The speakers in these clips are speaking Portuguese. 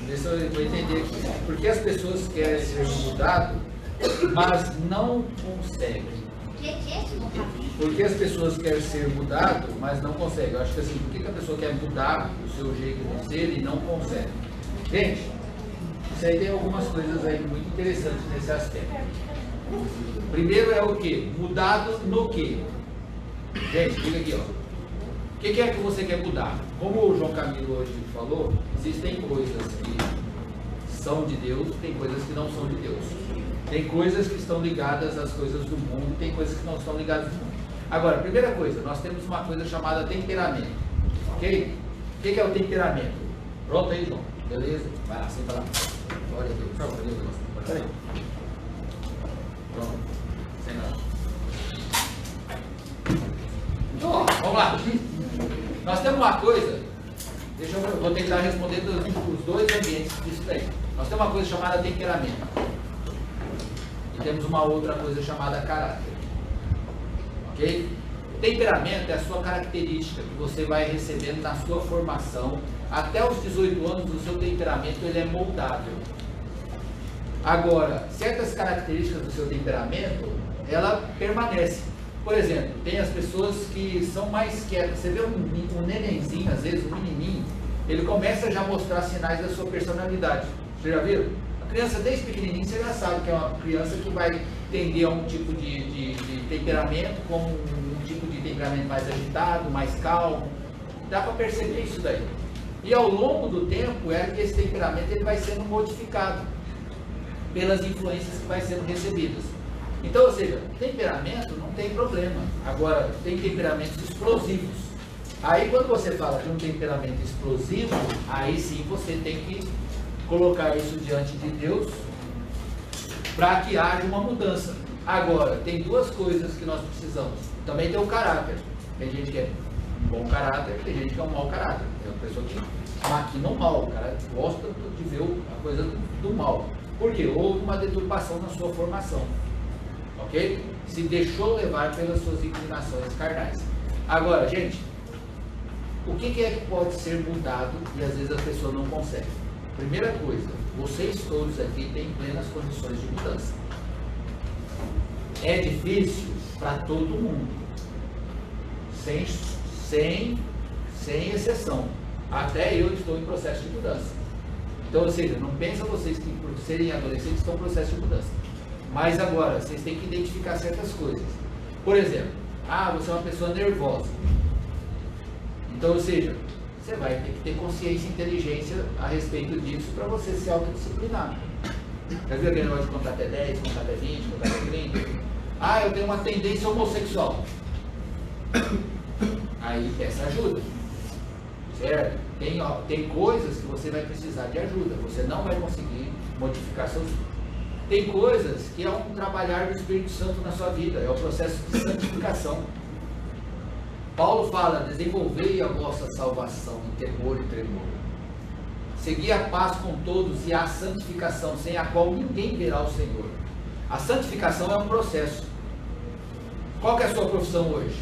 Deixa eu entender aqui. Porque as pessoas querem ser mudadas, mas não conseguem. Porque as pessoas querem ser mudadas, mas não conseguem. Eu acho que assim, por que a pessoa quer mudar o seu jeito de ser e não consegue? Gente, isso aí tem algumas coisas aí muito interessantes nesse aspecto. Primeiro é o quê? Mudado no quê? Gente, diga aqui, ó. O que é que você quer mudar? Como o João Camilo hoje falou, existem coisas que são de Deus, tem coisas que não são de Deus. Tem coisas que estão ligadas às coisas do mundo, tem coisas que não estão ligadas ao mundo. Agora, primeira coisa, nós temos uma coisa chamada temperamento. Ok? O que é o temperamento? Pronto aí, João? Beleza? Vai lá, senta lá. Glória a Deus. Cadê o negócio? Peraí. Pronto. Senta lá. Então, ó, vamos lá. Nós temos uma coisa, eu vou tentar responder os dois ambientes disso daí. Nós temos uma coisa chamada temperamento. E temos uma outra coisa chamada caráter. Ok? Temperamento é a sua característica que você vai recebendo na sua formação. Até os 18 anos, o seu temperamento ele é moldável. Agora, certas características do seu temperamento, ela permanece. Por exemplo, tem as pessoas que são mais quietas. Você vê um nenenzinho, às vezes, um menininho, ele começa já a mostrar sinais da sua personalidade. Vocês já viram? A criança, desde pequenininho, você já sabe que é uma criança que vai tender a um tipo de temperamento, como um tipo de temperamento mais agitado, mais calmo. Dá para perceber isso daí. E ao longo do tempo, é que esse temperamento ele vai sendo modificado pelas influências que vai sendo recebidas. Então, ou seja, temperamento não tem problema. Agora, tem temperamentos explosivos. Aí, quando você fala de um temperamento explosivo, aí sim você tem que colocar isso diante de Deus para que haja uma mudança. Agora, tem duas coisas que nós precisamos. Também tem o caráter. Tem gente que é um bom caráter, tem gente que é um mau caráter. Tem uma pessoa que maquina o mal, o cara gosta de ver a coisa do mal. Por quê? Houve uma deturpação na sua formação. Ok? Se deixou levar pelas suas inclinações carnais. Agora, gente, o que é que pode ser mudado e às vezes a pessoa não consegue? Primeira coisa, vocês todos aqui têm plenas condições de mudança. É difícil para todo mundo, sem exceção. Até eu estou em processo de mudança. Então, ou seja, não pensa vocês que por serem adolescentes estão em processo de mudança. Mas agora, vocês têm que identificar certas coisas. Por exemplo, você é uma pessoa nervosa. Então, ou seja, você vai ter que ter consciência e inteligência a respeito disso para você se autodisciplinar. Já viu aquele negócio de contar até 10, contar até 20, contar até 30? Eu tenho uma tendência homossexual. Aí peça ajuda. Certo? Tem coisas que você vai precisar de ajuda. Você não vai conseguir modificar seus filhos. Tem coisas que é um trabalhar do Espírito Santo na sua vida, é o processo de santificação. Paulo fala, desenvolvei a vossa salvação em temor e tremor. Segui a paz com todos e a santificação, sem a qual ninguém verá o Senhor. A santificação é um processo. Qual que é a sua profissão hoje?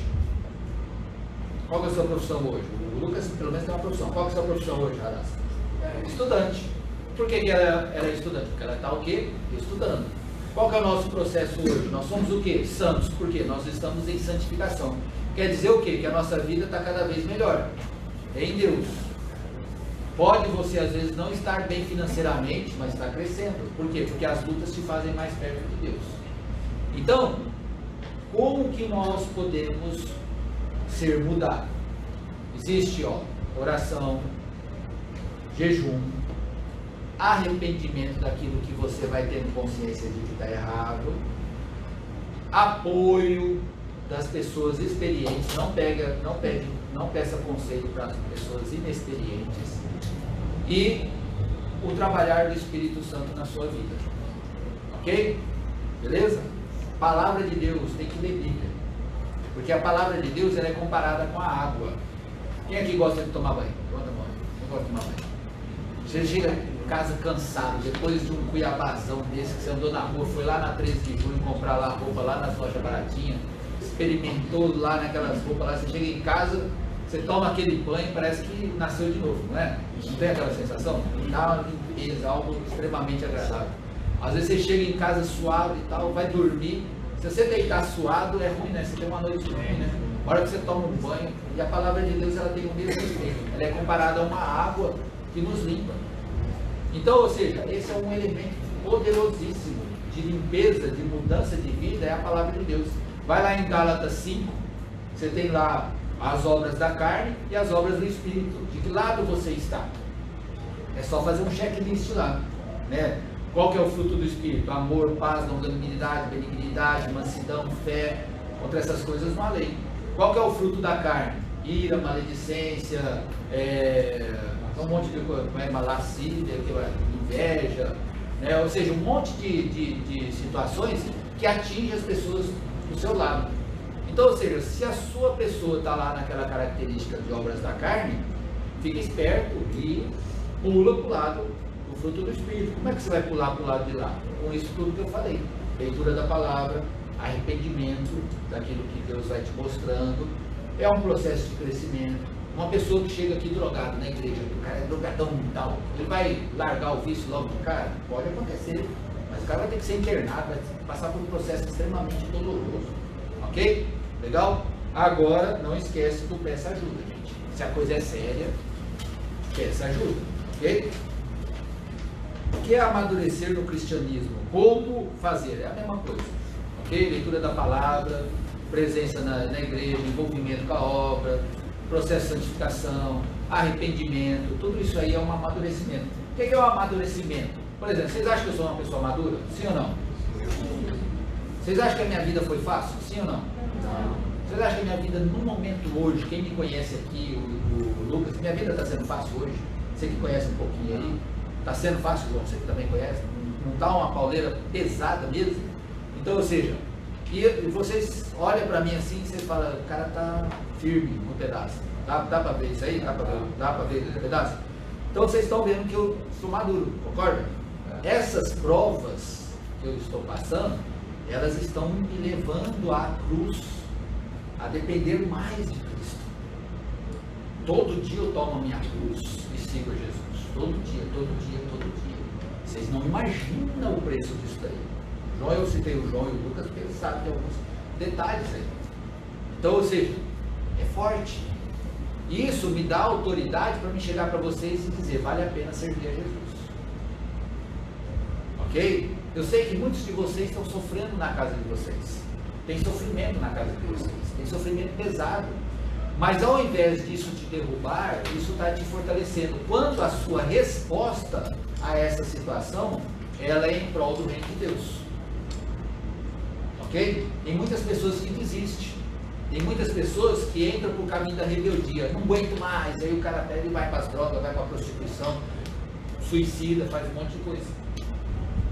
Qual que é a sua profissão hoje? O Lucas, pelo menos, tem uma profissão. Qual que é a sua profissão hoje, Radassa? Estudante. Por que ela é estudante? Porque ela está o quê? Estudando. Qual que é o nosso processo hoje? Nós somos o quê? Santos. Por quê? Nós estamos em santificação. Quer dizer o quê? Que a nossa vida está cada vez melhor. Em Deus. Pode você, às vezes, não estar bem financeiramente, mas está crescendo. Por quê? Porque as lutas te fazem mais perto de Deus. Então, como que nós podemos ser mudados? Existe, oração, jejum, arrependimento daquilo que você vai tendo consciência de que está errado, apoio das pessoas experientes, não peça conselho para as pessoas inexperientes, e o trabalhar do Espírito Santo na sua vida. Ok? Beleza? Palavra de Deus, tem que ler Bíblia, porque a palavra de Deus ela é comparada com a água. Quem aqui gosta de tomar banho? Levanta a mão. Quem gosta de tomar banho? Você chega em casa cansado, depois de um cuiabazão desse que você andou na rua, foi lá na 13 de junho comprar lá roupa lá nas lojas baratinhas, experimentou lá naquelas roupas lá, você chega em casa, Você toma aquele banho, parece que nasceu de novo, não é? Não tem aquela sensação? Dá uma limpeza, algo extremamente agradável. Às vezes você chega em casa suado e tal, vai dormir. Se você deitar suado, é ruim, né? Você tem uma noite ruim, né? A hora que você toma um banho, e a palavra de Deus, ela tem o mesmo efeito. Ela é comparada a uma água que nos limpa. Então, ou seja, esse é um elemento poderosíssimo de limpeza, de mudança de vida, é a palavra de Deus. Vai lá em Gálatas 5, você tem lá as obras da carne e as obras do Espírito. De que lado você está? É só fazer um checklist lá, né? Qual que é o fruto do Espírito? Amor, paz, longanimidade, benignidade, mansidão, fé. Contra essas coisas não há lei. Qual que é o fruto da carne? Ira, maledicência, um monte de coisa, lascívia, inveja, né? Ou seja, um monte de situações que atingem as pessoas do seu lado. Então, ou seja, se a sua pessoa está lá naquela característica de obras da carne, fica esperto e pula para o lado do fruto do Espírito. Como é que você vai pular para o lado de lá? Com isso tudo que eu falei. Leitura da palavra, arrependimento daquilo que Deus vai te mostrando. É um processo de crescimento. Uma pessoa que chega aqui drogado na igreja, o cara é drogadão e tal, ele vai largar o vício logo de cara? Pode acontecer, mas o cara vai ter que ser internado, vai passar por um processo extremamente doloroso. Ok? Legal? Agora, não esquece do peça ajuda, gente. Se a coisa é séria, peça ajuda. Ok? O que é amadurecer no cristianismo? Como fazer? É a mesma coisa. Ok? Leitura da palavra, presença na igreja, envolvimento com a obra, processo de santificação, arrependimento, tudo isso aí é um amadurecimento. O que é o amadurecimento? Por exemplo, vocês acham que eu sou uma pessoa madura? Sim ou não? Vocês acham que a minha vida foi fácil? Sim ou não? Não. Vocês acham que a minha vida, no momento hoje, quem me conhece aqui, o Lucas, minha vida está sendo fácil hoje? Você que conhece um pouquinho aí, está sendo fácil, João? Você que também conhece? Não está uma pauleira pesada mesmo? Então, ou seja, e vocês olham para mim assim e vocês falam, o cara está firme no pedaço. Dá para ver isso aí? Dá para ver no pedaço? Então vocês estão vendo que eu sou maduro, concorda? Essas provas que eu estou passando, elas estão me levando à cruz, a depender mais de Cristo. Todo dia eu tomo a minha cruz e sigo Jesus. Todo dia, todo dia, todo dia. Vocês não imaginam o preço disso daí. João, eu citei o João e o Lucas, porque eles sabem de alguns detalhes aí. Então, ou seja, é forte. Isso me dá autoridade para me chegar para vocês e dizer, vale a pena servir a Jesus. Ok? Eu sei que muitos de vocês estão sofrendo na casa de vocês. Tem sofrimento na casa de vocês. Tem sofrimento pesado. Mas ao invés disso te derrubar, isso está te fortalecendo. Quando a sua resposta a essa situação, ela é em prol do reino de Deus. Ok? Tem muitas pessoas que desistem. Tem muitas pessoas que entram por caminho da rebeldia. Não aguento mais. Aí o cara pega e vai para as drogas, vai para a prostituição, suicida, faz um monte de coisa.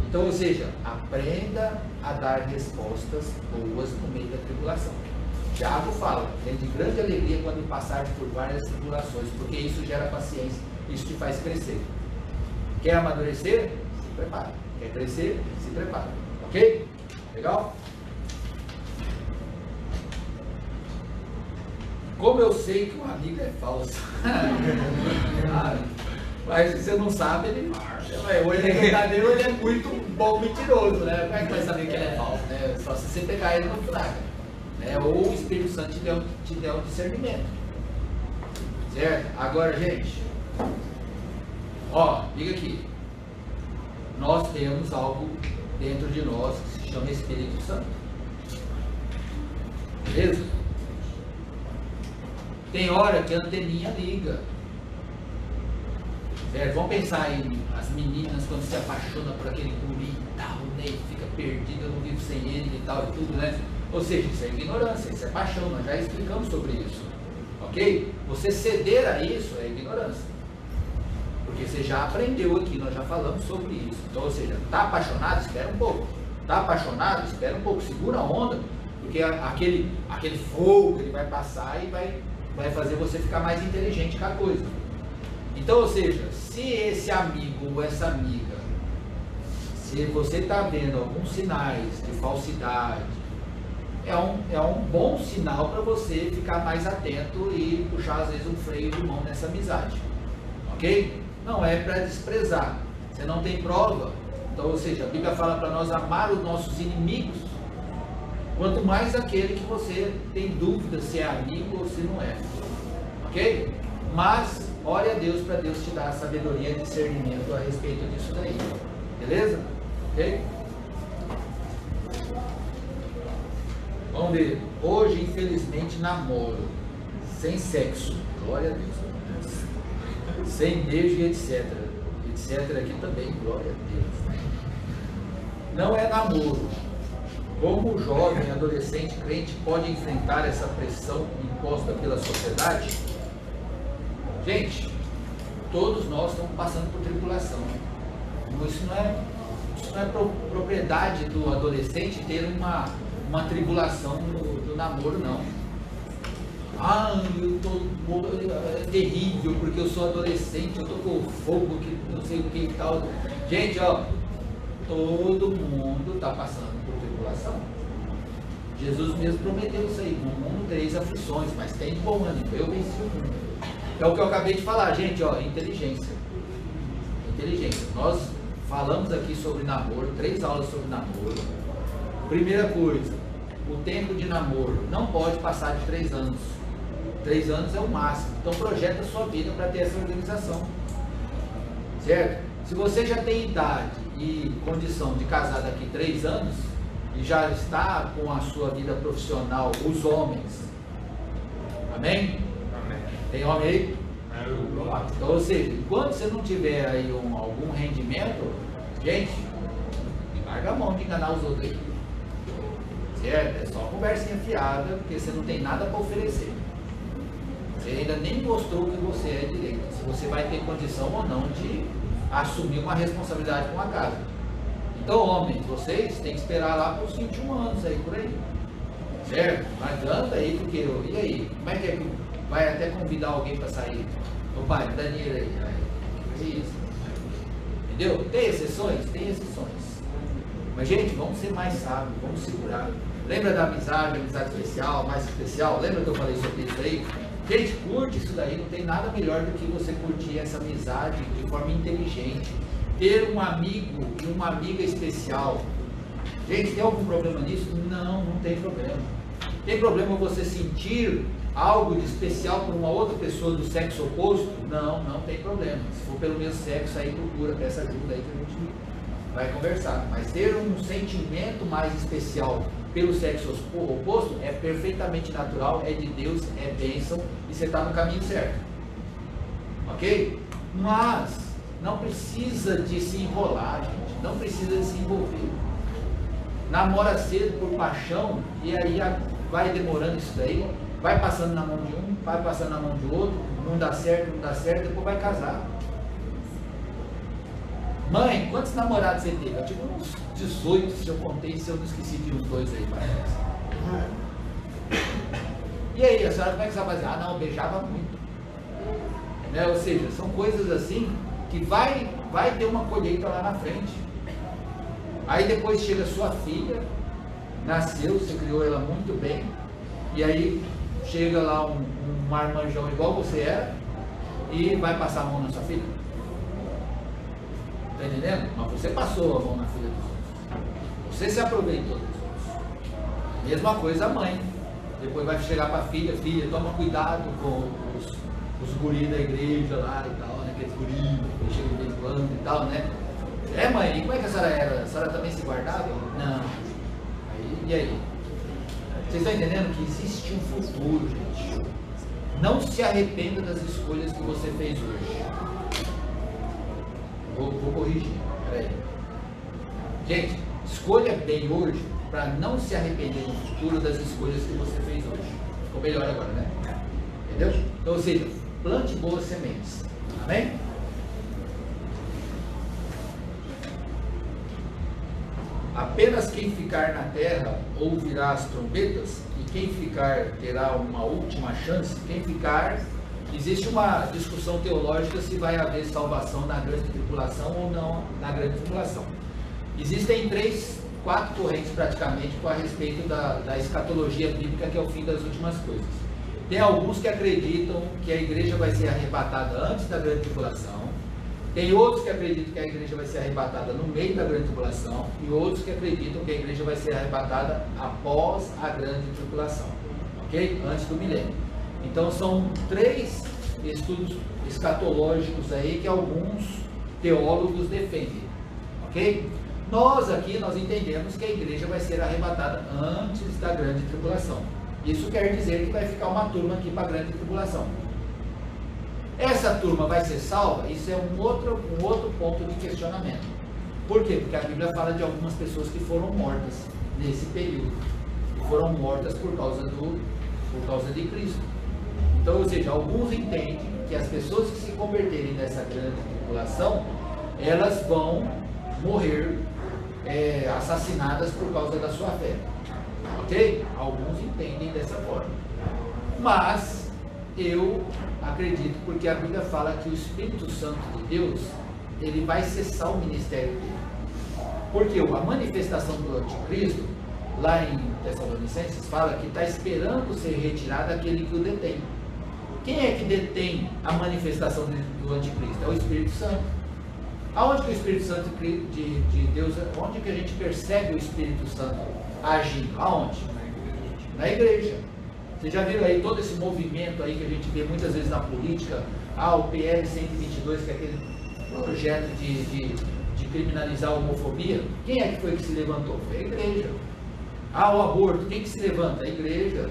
Então, ou seja, aprenda a dar respostas boas no meio da tribulação. Tiago fala, tem de grande alegria quando passar por várias tribulações, porque isso gera paciência, isso te faz crescer. Quer amadurecer? Se prepara. Quer crescer? Se prepara. Ok? Legal? Como eu sei que um amigo é falso? Mas se você não sabe, ele hoje é verdadeiro, ele é muito bom mentiroso, né? Como é que vai saber que ele é falso? Né? Só se você pegar ele no flagra, né? Ou o Espírito Santo te der um discernimento. Certo? Agora, gente, ó, liga aqui. Nós temos algo dentro de nós que se chama Espírito Santo. Beleza? Tem hora que a anteninha liga. Certo? Vamos pensar em as meninas quando se apaixonam por aquele guri e tal, né? Fica perdida, eu não vivo sem ele e tal e tudo, né? Ou seja, isso é ignorância, isso é paixão, nós já explicamos sobre isso. Ok? Você ceder a isso é ignorância. Porque você já aprendeu aqui, nós já falamos sobre isso. Então, ou seja, está apaixonado? Espera um pouco. Está apaixonado? Espera um pouco. Segura a onda, porque aquele fogo que ele vai passar e vai fazer você ficar mais inteligente com a coisa. Então, ou seja, se esse amigo ou essa amiga, se você está vendo alguns sinais de falsidade, é um bom sinal para você ficar mais atento e puxar às vezes um freio de mão nessa amizade, ok? Não é para desprezar, você não tem prova, então, ou seja, a Bíblia fala para nós amar os nossos inimigos, quanto mais aquele que você tem dúvida se é amigo ou se não é, ok? Mas ore a Deus para Deus te dar a sabedoria e discernimento a respeito disso daí, beleza? Ok? Vamos ver. Hoje, infelizmente, namoro, sem sexo, glória a Deus, sem beijo e etc. Etc aqui também, glória a Deus. Não é namoro. Como o jovem, adolescente, crente pode enfrentar essa pressão imposta pela sociedade? Gente, todos nós estamos passando por tribulação. Isso não é propriedade do adolescente ter uma tribulação do namoro, não. É terrível porque eu sou adolescente, eu estou com fogo, que não sei o que e tal. Gente, ó, todo mundo está passando por tribulação. Jesus mesmo prometeu isso aí: no mundo tereis aflições, mas tem bom ânimo, eu venci o mundo. É o que eu acabei de falar, gente, ó, inteligência. Inteligência. Nós falamos aqui sobre namoro, 3 aulas sobre namoro. Primeira coisa, o tempo de namoro não pode passar de 3 anos. 3 anos é o máximo. Então projeta a sua vida para ter essa organização. Certo? Se você já tem idade e condição de casar daqui 3 anos e já está com a sua vida profissional, os homens. Amém? Amém. Tem homem aí? Então, ou seja, enquanto você não tiver aí algum rendimento, gente, larga a mão de enganar os outros aí. Certo? É só conversinha fiada, porque você não tem nada para oferecer. Você ainda nem mostrou que você é direito, se você vai ter condição ou não de assumir uma responsabilidade com a casa. Então, homens, vocês têm que esperar lá para os 21 anos aí, por aí. Certo? Não adianta aí, porque, e aí, como é que vai até convidar alguém para sair? Ô pai, dá dinheiro aí. É isso. Entendeu? Tem exceções? Tem exceções. Mas, gente, vamos ser mais sábios, vamos segurar. Lembra da amizade especial, mais especial? Lembra que eu falei sobre isso aí? Gente, curte isso daí, não tem nada melhor do que você curtir essa amizade de forma inteligente. Ter um amigo e uma amiga especial. Gente, tem algum problema nisso? Não, não tem problema. Tem problema você sentir algo de especial por uma outra pessoa do sexo oposto? Não, não tem problema. Se for pelo mesmo sexo, aí procura, peça ajuda aí que a gente vai conversar. Mas ter um sentimento mais especial pelo sexo oposto é perfeitamente natural, é de Deus, é bênção e você está no caminho certo. Ok? Mas não precisa de se enrolar, gente. Não precisa de se envolver. Namora cedo por paixão e aí vai demorando isso daí, vai passando na mão de um, vai passando na mão de outro, não dá certo, depois vai casar. Mãe, quantos namorados você teve? Eu tive uns 18, se eu contei, se eu não esqueci de uns 2 aí, parece. E aí, a senhora como é que você vai fazer? Ah, não, beijava muito. Né? Ou seja, são coisas assim que vai ter uma colheita lá na frente. Aí depois chega sua filha, nasceu, você criou ela muito bem, e aí chega lá um marmanjão igual você era, e vai passar a mão na sua filha. Está entendendo? Mas você passou a mão na filha dos outros. Você se aproveitou dos outros. Mesma coisa a mãe. Depois vai chegar para a filha, toma cuidado com os guris da igreja lá e tal, né? Aqueles guris que chegam de vez em quando e tal, né? É, mãe, e como é que a senhora era? A senhora também se guardava? Não. E aí? Vocês estão entendendo que existe um futuro, gente? Não se arrependa das escolhas que você fez hoje. Vou corrigir, peraí. Gente, escolha bem hoje para não se arrepender no futuro das escolhas que você fez hoje. Ficou melhor agora, né? Entendeu? Então, ou seja, plante boas sementes. Amém? Apenas quem ficar na terra ouvirá as trombetas, e quem ficar terá uma última chance. Quem ficar, existe uma discussão teológica se vai haver salvação na grande tribulação ou não na grande tribulação. Existem 3 quatro correntes praticamente a respeito da escatologia bíblica, que é o fim das últimas coisas. Tem alguns que acreditam que a igreja vai ser arrebatada antes da grande tribulação. Tem outros que acreditam que a igreja vai ser arrebatada no meio da grande tribulação. E outros que acreditam que a igreja vai ser arrebatada após a grande tribulação. Ok? Antes do milênio. Então são 3 estudos escatológicos aí que alguns teólogos defendem. Ok? Nós aqui, nós entendemos que a igreja vai ser arrebatada antes da grande tribulação. Isso quer dizer que vai ficar uma turma aqui para a grande tribulação. Essa turma vai ser salva? Isso é um outro ponto de questionamento. Por quê? Porque a Bíblia fala de algumas pessoas que foram mortas nesse período. E foram mortas por causa de Cristo. Então, ou seja, alguns entendem que as pessoas que se converterem nessa grande tribulação, elas vão morrer assassinadas por causa da sua fé. Ok? Alguns entendem dessa forma. Mas eu acredito, porque a Bíblia fala que o Espírito Santo de Deus, ele vai cessar o ministério dele. Porque a manifestação do anticristo, lá em Tessalonicenses, fala que está esperando ser retirado aquele que o detém. Quem é que detém a manifestação do anticristo? É o Espírito Santo. Aonde que o Espírito Santo de Deus, onde que a gente percebe o Espírito Santo agindo? Aonde? Na igreja. Vocês já viram aí todo esse movimento aí que a gente vê muitas vezes na política, o PL 122, que é aquele projeto de criminalizar a homofobia. Quem é que foi que se levantou? Foi a igreja. O aborto, quem que se levanta? A igreja.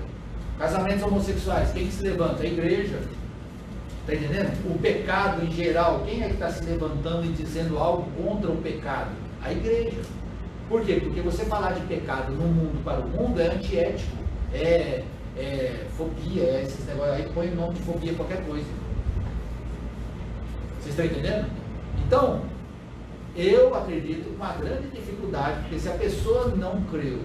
Casamentos homossexuais, quem que se levanta? A igreja. Está entendendo? O pecado em geral, quem é que está se levantando e dizendo algo contra o pecado? A igreja. Por quê? Porque você falar de pecado no mundo para o mundo é antiético, fobia, esses negócios, aí põe o nome de fobia qualquer coisa. Vocês estão entendendo? Então, eu acredito com uma grande dificuldade, porque se a pessoa não creu,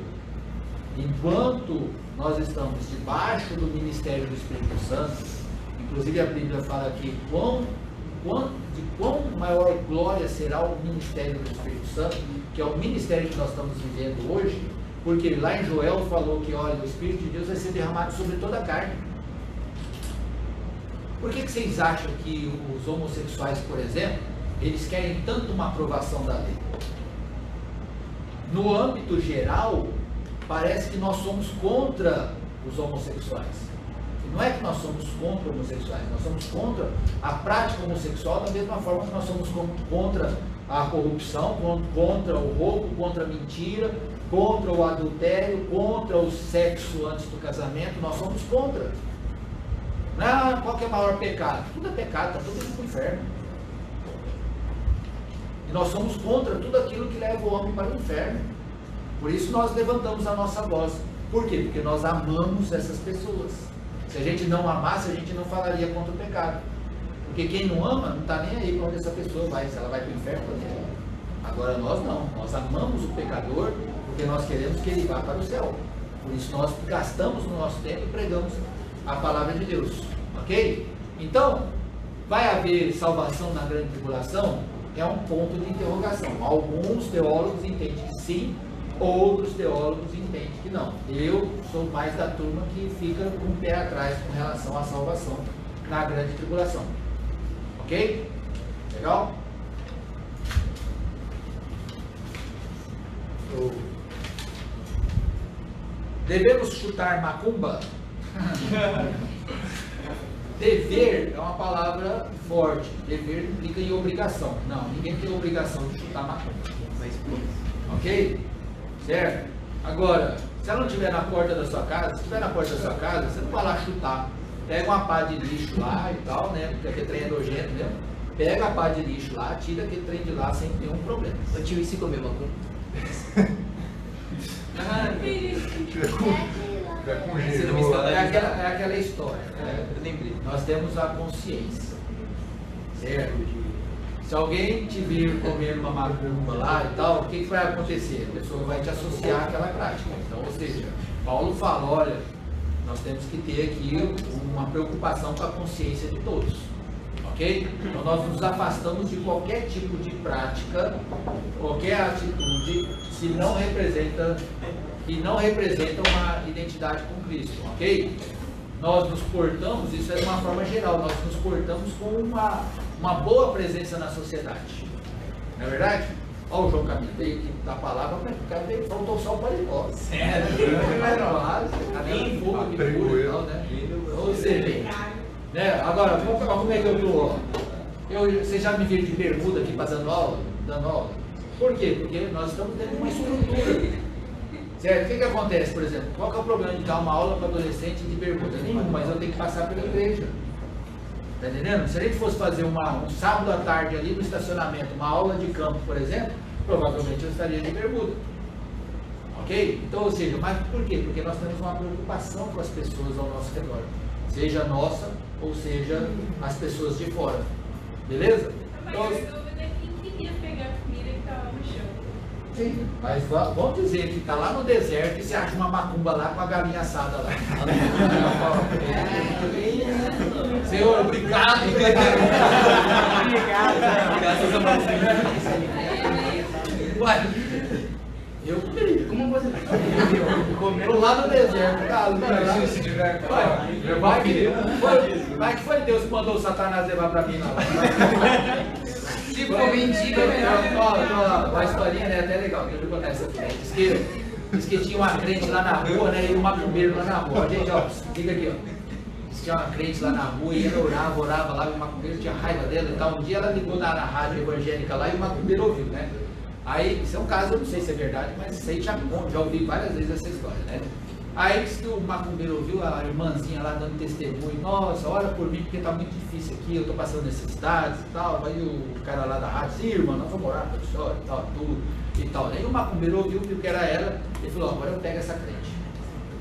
enquanto nós estamos debaixo do ministério do Espírito Santo, inclusive a Bíblia fala aqui de quão maior glória será o ministério do Espírito Santo, que é o ministério que nós estamos vivendo hoje, porque lá em Joel falou que, olha, o Espírito de Deus vai ser derramado sobre toda a carne. Por que vocês acham que os homossexuais, por exemplo, eles querem tanto uma aprovação da lei? No âmbito geral, parece que nós somos contra os homossexuais. Não é que nós somos contra homossexuais, nós somos contra a prática homossexual da mesma forma que nós somos contra a corrupção, contra o roubo, contra a mentira, contra o adultério, contra o sexo antes do casamento, nós somos contra. Qual que é o maior pecado? Tudo é pecado, está tudo indo para o inferno. E nós somos contra tudo aquilo que leva o homem para o inferno. Por isso nós levantamos a nossa voz. Por quê? Porque nós amamos essas pessoas. Se a gente não amasse, a gente não falaria contra o pecado. Porque quem não ama, não está nem aí para onde essa pessoa vai. Se ela vai para o inferno, também. Agora nós não. Nós amamos o pecador porque nós queremos que ele vá para o céu. Por isso nós gastamos o nosso tempo e pregamos a palavra de Deus. Ok? Então, vai haver salvação na grande tribulação? É um ponto de interrogação. Alguns teólogos entendem que sim, outros teólogos entendem que não. Eu sou mais da turma que fica com o pé atrás com relação à salvação na grande tribulação. Ok? Legal? Devemos chutar macumba? Dever é uma palavra forte. Dever implica em obrigação. Não, ninguém tem obrigação de chutar macumba. Ok? Certo? Agora, se ela não estiver na porta da sua casa, se estiver na porta da sua casa, você não vai lá chutar. Pega uma pá de lixo lá e tal, né? Porque aquele trem é nojento mesmo. Pega a pá de lixo lá, tira aquele trem de lá sem nenhum problema. Eu tive isso comer macumba. É aquela história. Eu lembrei. Nós temos a consciência. Certo? Se alguém te vir comer uma macumba lá e tal, o que vai acontecer? A pessoa vai te associar àquela prática. Então, ou seja, Paulo fala, olha, nós temos que ter aqui uma preocupação com a consciência de todos. Ok? Então nós nos afastamos de qualquer tipo de prática, qualquer atitude que não representa uma identidade com Cristo, ok? Nós nos portamos, isso é de uma forma geral, nós nos portamos com uma boa presença na sociedade, não é verdade? Olha o João Camilo veio aqui da palavra, mas o cara veio, faltou só o paletó. Sério? Cadê o fogo aqui puro e tal, né? Ou seja, né? Agora, como é que eu estou? Vocês já me viram de bermuda aqui para dando aula? Por quê? Porque nós estamos dentro de uma estrutura. Certo? O que acontece, por exemplo? Qual que é o problema de dar uma aula para adolescente de bermuda? Nenhum, mas eu tenho que passar pela igreja. Está entendendo? Se a gente fosse fazer um sábado à tarde ali no estacionamento, uma aula de campo, por exemplo, provavelmente eu estaria de bermuda. Ok? Então, ou seja, mas por quê? Porque nós temos uma preocupação com as pessoas ao nosso redor. Seja nossa, ou seja, as pessoas de fora. Beleza? Então, quem queria pegar a comida que estava no chão? Sim, mas vamos dizer que está lá no deserto e você acha uma macumba lá com a galinha assada lá. Senhor, obrigado. Ué, eu comi. Como você comeu lá no deserto? Vai que foi Deus que mandou o Satanás levar para mim lá. Se for mentira, melhor. A historinha é até legal, que eu vou contar essa aqui. Diz que tinha uma crente lá na rua, né? E um macumbeiro lá na rua. Gente, ó, fica aqui, ó. Diz que tinha uma crente lá na rua e ela orava lá, e o macumbeiro tinha raiva dela e tal. Um dia ela ligou na rádio evangélica lá e o macumbeiro ouviu, né? Aí, isso é um caso, eu não sei se é verdade, mas isso aí já ouvi várias vezes essa história, né? Aí diz que o macumbeiro ouviu a irmãzinha lá dando testemunho, nossa, ora por mim porque tá muito difícil aqui, eu tô passando necessidades e tal. Aí o cara lá da rádio disse, irmã, nós vamos orar pela senhora e tal, tudo e tal. Aí o macumbeiro ouviu que era ela e falou, agora eu pego essa crente.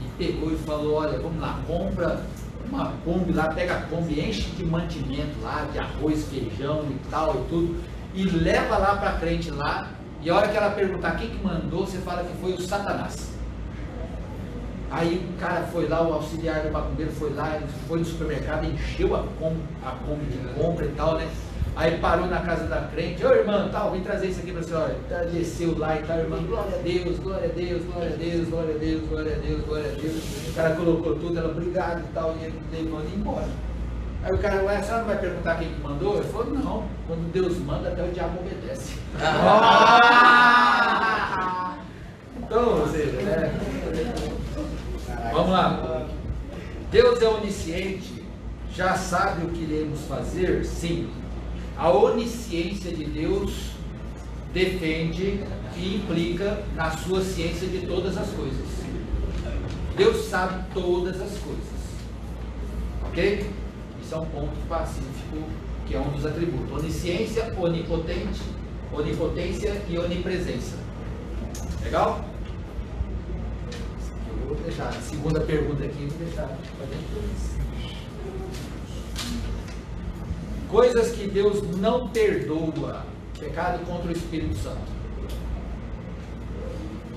E pegou e falou, olha, vamos lá, compra uma Kombi lá, pega a Kombi, enche de mantimento lá, de arroz, feijão e tal e tudo, e leva lá pra crente lá, e a hora que ela perguntar quem que mandou, você fala que foi o Satanás. Aí o cara foi lá, o auxiliar do macumbeiro foi lá, ele foi no supermercado, encheu a Kombi de compra e tal, né? Aí parou na casa da crente, ô irmã, tal, vem trazer isso aqui para a senhora. Desceu lá e tal, irmã, glória a Deus, glória a Deus, glória a Deus, glória a Deus, glória a Deus, glória a Deus. O cara colocou tudo, ela, obrigado e tal, e ele levou e embora. Aí o cara, a senhora não vai perguntar quem que mandou? Ele falou, não, quando Deus manda, até o diabo obedece. Então, ou seja, né? Vamos lá. Deus é onisciente, já sabe o que iremos fazer? Sim. A onisciência de Deus defende e implica na sua ciência de todas as coisas. Deus sabe todas as coisas. Ok? Isso é um ponto pacífico, que é um dos atributos. Onisciência, onipotência e onipresença. Legal? Eu vou deixar a segunda pergunta aqui, vou deixar para depois. Coisas que Deus não perdoa. Pecado contra o Espírito Santo.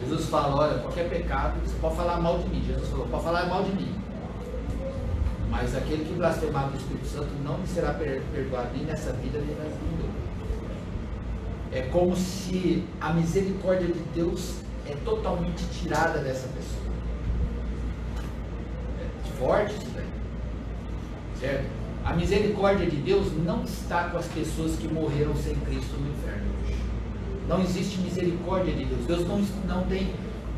Jesus fala, olha, qualquer pecado, você pode falar mal de mim. Jesus falou, pode falar mal de mim. Mas aquele que blasfemar do Espírito Santo não lhe será perdoado nem nessa vida, nem na vindoura. É como se a misericórdia de Deus é totalmente tirada dessa pessoa. É forte isso daí. Certo? A misericórdia de Deus não está com as pessoas que morreram sem Cristo no inferno hoje. Não existe misericórdia de Deus. Deus não tem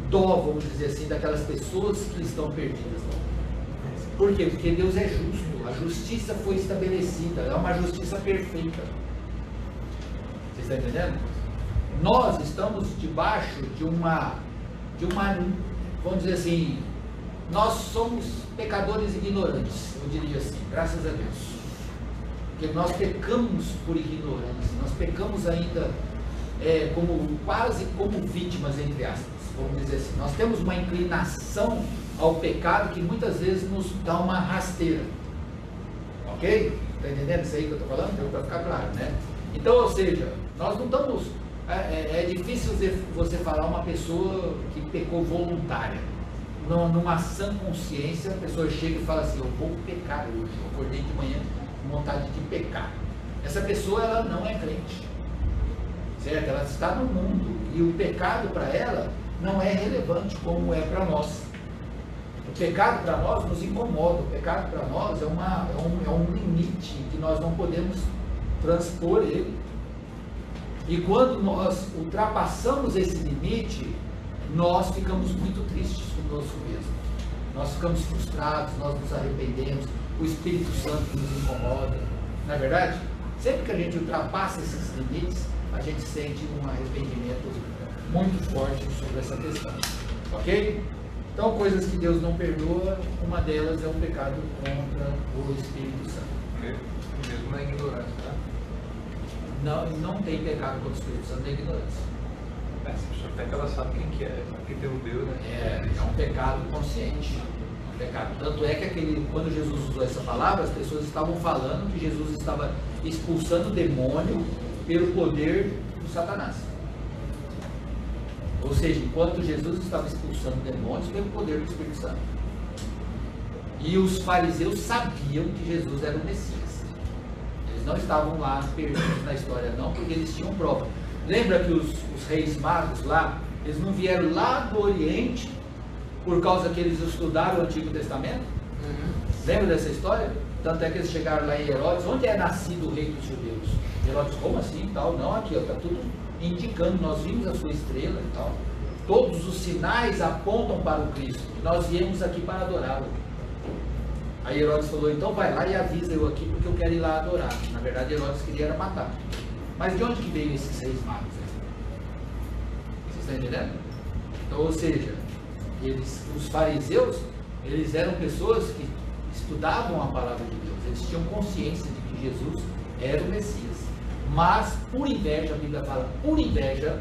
dó, vamos dizer assim, daquelas pessoas que estão perdidas. Por quê? Porque Deus é justo. A justiça foi estabelecida. É uma justiça perfeita. Vocês estão entendendo? Nós estamos debaixo de uma, vamos dizer assim, nós somos pecadores ignorantes, eu diria assim, graças a Deus. Porque nós pecamos por ignorância, nós pecamos ainda quase como vítimas, entre aspas, vamos dizer assim. Nós temos uma inclinação ao pecado que muitas vezes nos dá uma rasteira. Ok? Está entendendo isso aí que eu estou falando? Deu para ficar claro, né? Então, ou seja, nós não estamos... É difícil você falar uma pessoa que pecou voluntária. Numa sã consciência, a pessoa chega e fala assim, eu vou pecar hoje, eu acordei de manhã com vontade de pecar. essa pessoa ela não é crente, certo? Ela está no mundo e o pecado para ela não é relevante como é para nós. O pecado para nós nos incomoda, o pecado para nós é um limite que nós não podemos transpor ele. E quando nós ultrapassamos esse limite, nós ficamos muito tristes conosco mesmo. Nós ficamos frustrados, nós nos arrependemos, o Espírito Santo nos incomoda. Não é verdade? Sempre que a gente ultrapassa esses limites, a gente sente um arrependimento muito forte sobre essa questão. Ok? Então, coisas que Deus não perdoa, uma delas é o pecado contra o Espírito Santo. Mesmo na ignorância, tá? Não tem pecado contra o Espírito Santo, é ignorância. Se a pessoa peca, ela sabe quem que é, porque pelo Deus, né? É um pecado consciente. Um pecado. Tanto é que quando Jesus usou essa palavra, as pessoas estavam falando que Jesus estava expulsando o demônio pelo poder do Satanás. Ou seja, enquanto Jesus estava expulsando demônios pelo poder do Espírito Santo. E os fariseus sabiam que Jesus era o Messias. Eles não estavam lá perdidos na história, não, porque eles tinham prova. Lembra que os reis magos lá, eles não vieram lá do Oriente por causa que eles estudaram o Antigo Testamento? Lembra dessa história? Tanto é que eles chegaram lá em Herodes, onde é nascido o rei dos judeus? Herodes, como assim? Tal? Não, aqui está tudo indicando, nós vimos a sua estrela e tal. Todos os sinais apontam para o Cristo. Nós viemos aqui para adorá-lo. Aí Herodes falou, então vai lá e avisa eu aqui, porque eu quero ir lá adorar. Na verdade, Herodes queria era matar. Mas de onde que veio esses reis magos? Vocês estão entendendo? Então, ou seja, os fariseus, eles eram pessoas que estudavam a palavra de Deus. Eles tinham consciência de que Jesus era o Messias. Mas, por inveja, a Bíblia fala, por inveja,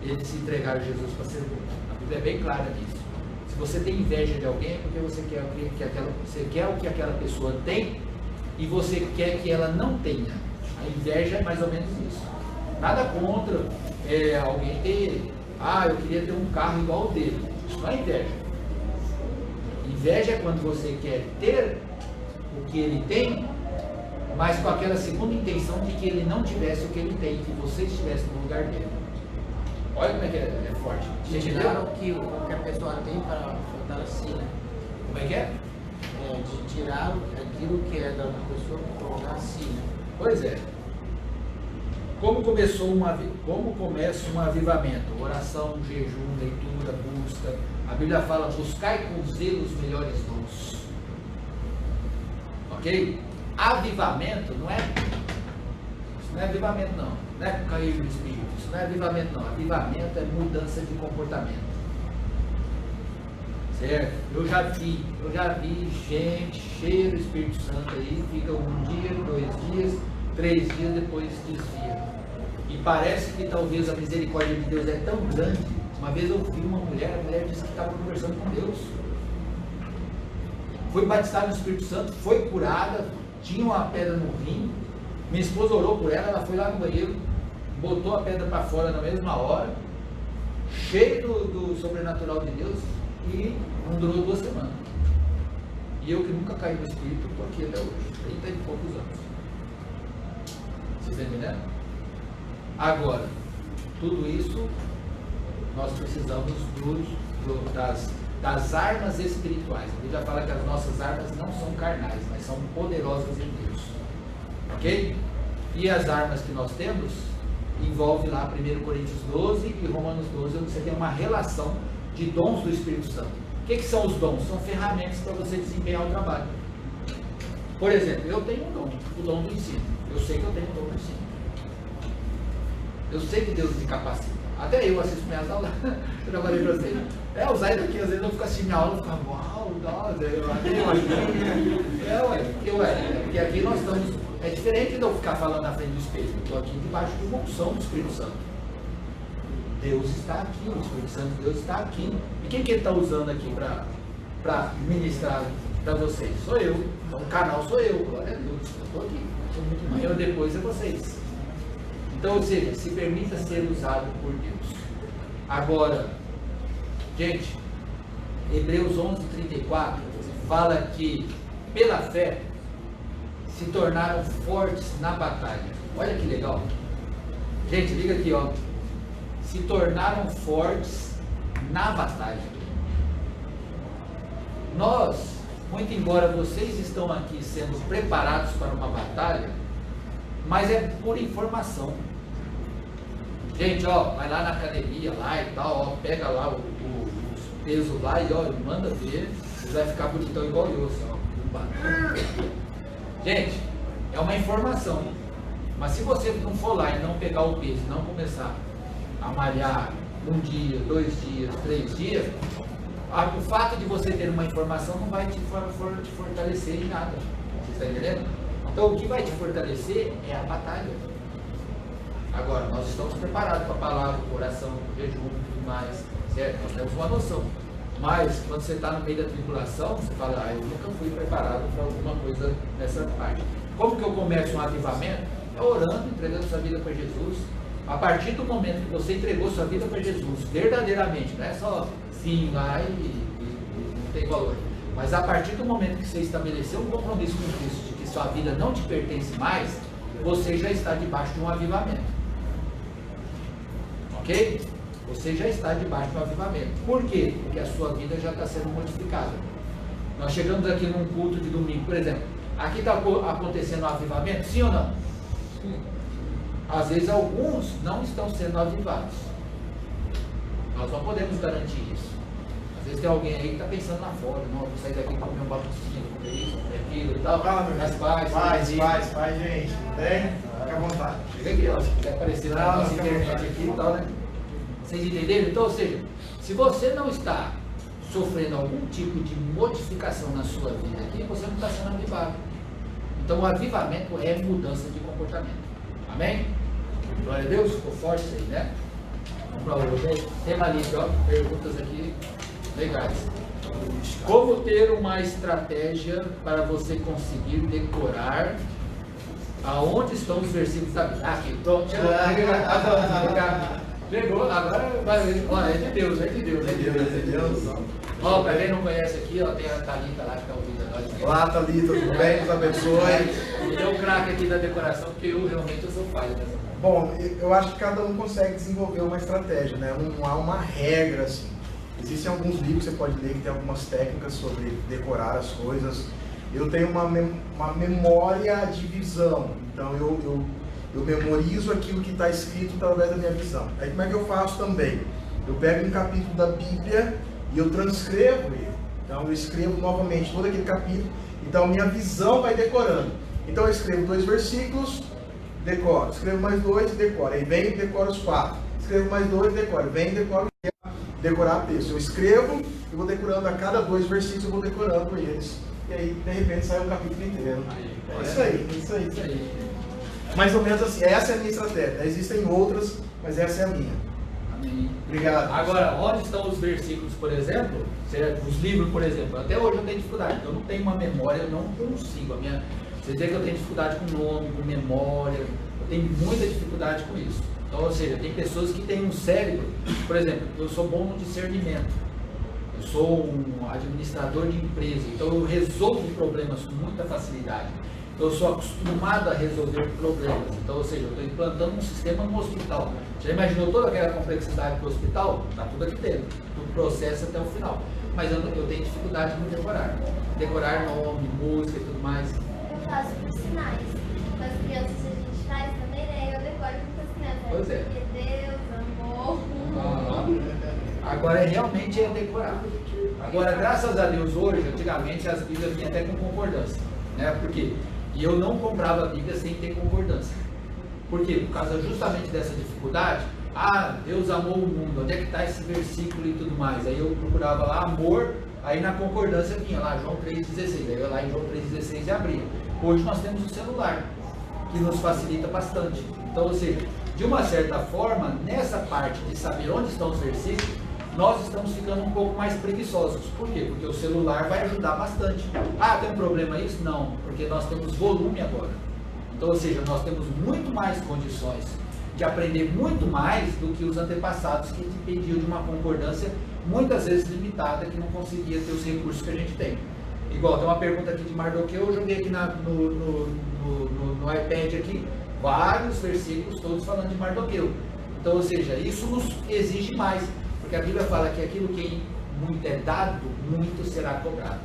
eles se entregaram a Jesus para ser morto. A Bíblia é bem clara nisso. Se você tem inveja de alguém, é porque você quer o que aquela pessoa tem e você quer que ela não tenha. A inveja é mais ou menos isso. Nada contra alguém ter, eu queria ter um carro igual o dele. Isso não é inveja. Inveja é quando você quer ter o que ele tem, mas com aquela segunda intenção de que ele não tivesse o que ele tem, que você estivesse no lugar dele. Olha como é que é forte. De tirar o que a pessoa tem para fortalecer, né? Como é que é? De tirar aquilo que é da pessoa para colocar assim, né? Pois é. Como começa um avivamento? Oração, jejum, leitura, busca. A Bíblia fala, buscai com zelo os melhores dons. Ok? Avivamento não é avivamento não. Não é cair no espírito. Isso não é avivamento não. Avivamento é mudança de comportamento. Certo? Eu já vi gente cheia do Espírito Santo aí, fica um dia, 2 dias, 3 dias, depois desvia. E parece que talvez a misericórdia de Deus é tão grande. Uma vez eu vi uma mulher, a mulher disse que estava conversando com Deus. Foi batizada no Espírito Santo, foi curada, tinha uma pedra no rim. Minha esposa orou por ela, ela foi lá no banheiro, botou a pedra para fora na mesma hora, cheio do sobrenatural de Deus, e não durou 2 semanas. E eu que nunca caí no Espírito, estou aqui até hoje, 30 e poucos anos. Vocês estão entendendo? Agora, tudo isso, nós precisamos das armas espirituais. A Bíblia fala que as nossas armas não são carnais, mas são poderosas em Deus. Ok? E as armas que nós temos, envolve lá 1 Coríntios 12 e Romanos 12, onde você tem uma relação de dons do Espírito Santo. O que são os dons? São ferramentas para você desempenhar o trabalho. Por exemplo, eu tenho um dom, o dom do ensino. Eu sei que eu tenho um dom do ensino. Eu sei que Deus me capacita. Até eu assisto minhas aulas, eu já falei para vocês. O Zé daqui, às vezes eu fico assistindo minha aula e fico, uau, nossa, porque aqui nós estamos, é diferente de eu ficar falando na frente do Espírito, eu estou aqui debaixo de uma unção do Espírito Santo. Deus está aqui, o Espírito Santo de Deus está aqui. E quem que ele está usando aqui para ministrar para vocês? Sou eu. Então o canal sou eu, glória a Deus, eu estou aqui. Amanhã depois é vocês. Então, ou seja, se permita ser usado por Deus. Agora, gente, Hebreus 11:34 fala que pela fé se tornaram fortes na batalha. Olha que legal. Gente, liga aqui, ó. Se tornaram fortes na batalha. Nós, muito embora vocês estão aqui sendo preparados para uma batalha, mas é por informação. Gente, ó, vai lá na academia lá e tal, ó, pega lá os pesos lá e ó, manda ver, você vai ficar bonitão igual eu, assim, ó. Gente, é uma informação. Mas se você não for lá e não pegar o peso, não começar a malhar 1 dia, 2 dias, 3 dias, o fato de você ter uma informação não vai te fortalecer em nada. Você está entendendo? Então o que vai te fortalecer é a batalha. Agora, nós estamos preparados para a palavra, oração, jejum e tudo mais, certo? Nós temos uma noção. Mas, quando você está no meio da tribulação, você fala, eu nunca fui preparado para alguma coisa nessa parte. Como que eu começo um avivamento? É orando, entregando sua vida para Jesus. A partir do momento que você entregou sua vida para Jesus, verdadeiramente, não é só sim lá e não tem valor. Mas a partir do momento que você estabeleceu um compromisso com Cristo, de que sua vida não te pertence mais, você já está debaixo de um avivamento. Ok? Você já está debaixo de um avivamento. Por quê? Porque a sua vida já está sendo modificada. Nós chegamos aqui num culto de domingo, por exemplo. Aqui está acontecendo um avivamento, sim ou não? Sim. Às vezes alguns não estão sendo avivados. Nós não podemos garantir isso. Às vezes tem alguém aí que está pensando lá fora, não, vou sair daqui para comer um baguncinho, comer isso, comer aquilo e tal. Mas faz, gente. Tem? Fica à vontade. Chega aqui, ó, se quiser aparecer na nossa internet aqui e tal, né? Vocês entenderam? Então, ou seja, se você não está sofrendo algum tipo de modificação na sua vida aqui, você não está sendo avivado. Então, o avivamento é mudança de comportamento. Amém? Glória a Deus, ficou forte isso aí, né? Vamos para o outro. Tema livre, ó, perguntas aqui legais. Como ter uma estratégia para você conseguir decorar aonde estão os versículos da Bíblia? Aqui, pronto. Pegou, agora vai ver. Ó, é de Deus, é de Deus, é de Deus, é de Deus. Ó, para quem não conhece aqui, ó, tem a Thalita lá que está ouvindo nós. Olá, Thalita, tudo bem? Deus abençoe. E é o craque aqui da decoração, porque eu realmente sou falho nessa. Bom, eu acho que cada um consegue desenvolver uma estratégia, né? Não há uma regra assim. Existem alguns livros que você pode ler que tem algumas técnicas sobre decorar as coisas. Eu tenho uma memória de visão, então eu memorizo aquilo que está escrito através da minha visão. Aí como é que eu faço também? Eu pego um capítulo da Bíblia e eu transcrevo ele. Então eu escrevo novamente todo aquele capítulo, então minha visão vai decorando. Então eu escrevo 2 versículos, decoro. Escrevo mais 2 e decoro. Aí vem e decoro os 4. Escrevo mais 2 e decoro. Vem e decoro decorar texto. Eu escrevo e vou decorando a cada 2 versículos, eu vou decorando eles. E aí, de repente, sai um capítulo inteiro. É isso aí, é isso aí. Isso aí. Mais ou menos assim, essa é a minha estratégia. Existem outras, mas essa é a minha. Amém. Obrigado. Agora, onde estão os versículos, por exemplo? Os livros, por exemplo. Até hoje eu tenho dificuldade. Eu não tenho uma memória, eu não consigo. Você vê que eu tenho dificuldade com nome, com memória. Eu tenho muita dificuldade com isso. Então, ou seja, tem pessoas que têm um cérebro. Por exemplo, eu sou bom no discernimento. Eu sou um administrador de empresa. Então, eu resolvo problemas com muita facilidade. Eu sou acostumado a resolver problemas. Então, ou seja, eu estou implantando um sistema no hospital. Já imaginou toda aquela complexidade do hospital? Está tudo aqui dentro. Tudo processo até o final. Mas eu tenho dificuldade em decorar. Decorar nome, música e tudo mais. Eu faço por sinais. Com as crianças a gente faz também, né? Eu decoro com as crianças. Pois é. Porque Deus, amor. Agora realmente é decorar. Agora, graças a Deus, hoje, antigamente as Bíblias vinham até com concordância. Né? Por quê? E eu não comprava a Bíblia sem ter concordância. Por quê? Por causa justamente dessa dificuldade. Deus amou o mundo, onde é que está esse versículo e tudo mais? Aí eu procurava lá amor, aí na concordância vinha lá João 3,16. Aí eu lá em João 3,16 e abria. Hoje nós temos o celular, que nos facilita bastante. Então, ou seja, de uma certa forma, nessa parte de saber onde estão os versículos, nós estamos ficando um pouco mais preguiçosos. Por quê? Porque o celular vai ajudar bastante. Tem um problema isso? Não, porque nós temos volume agora. Então, ou seja, nós temos muito mais condições de aprender muito mais do que os antepassados que dependiam de uma concordância muitas vezes limitada, que não conseguia ter os recursos que a gente tem. Igual, tem uma pergunta aqui de Mardoqueu, eu joguei aqui no iPad aqui, vários versículos todos falando de Mardoqueu. Então, ou seja, isso nos exige mais, porque a Bíblia fala que aquilo que muito é dado, muito será cobrado.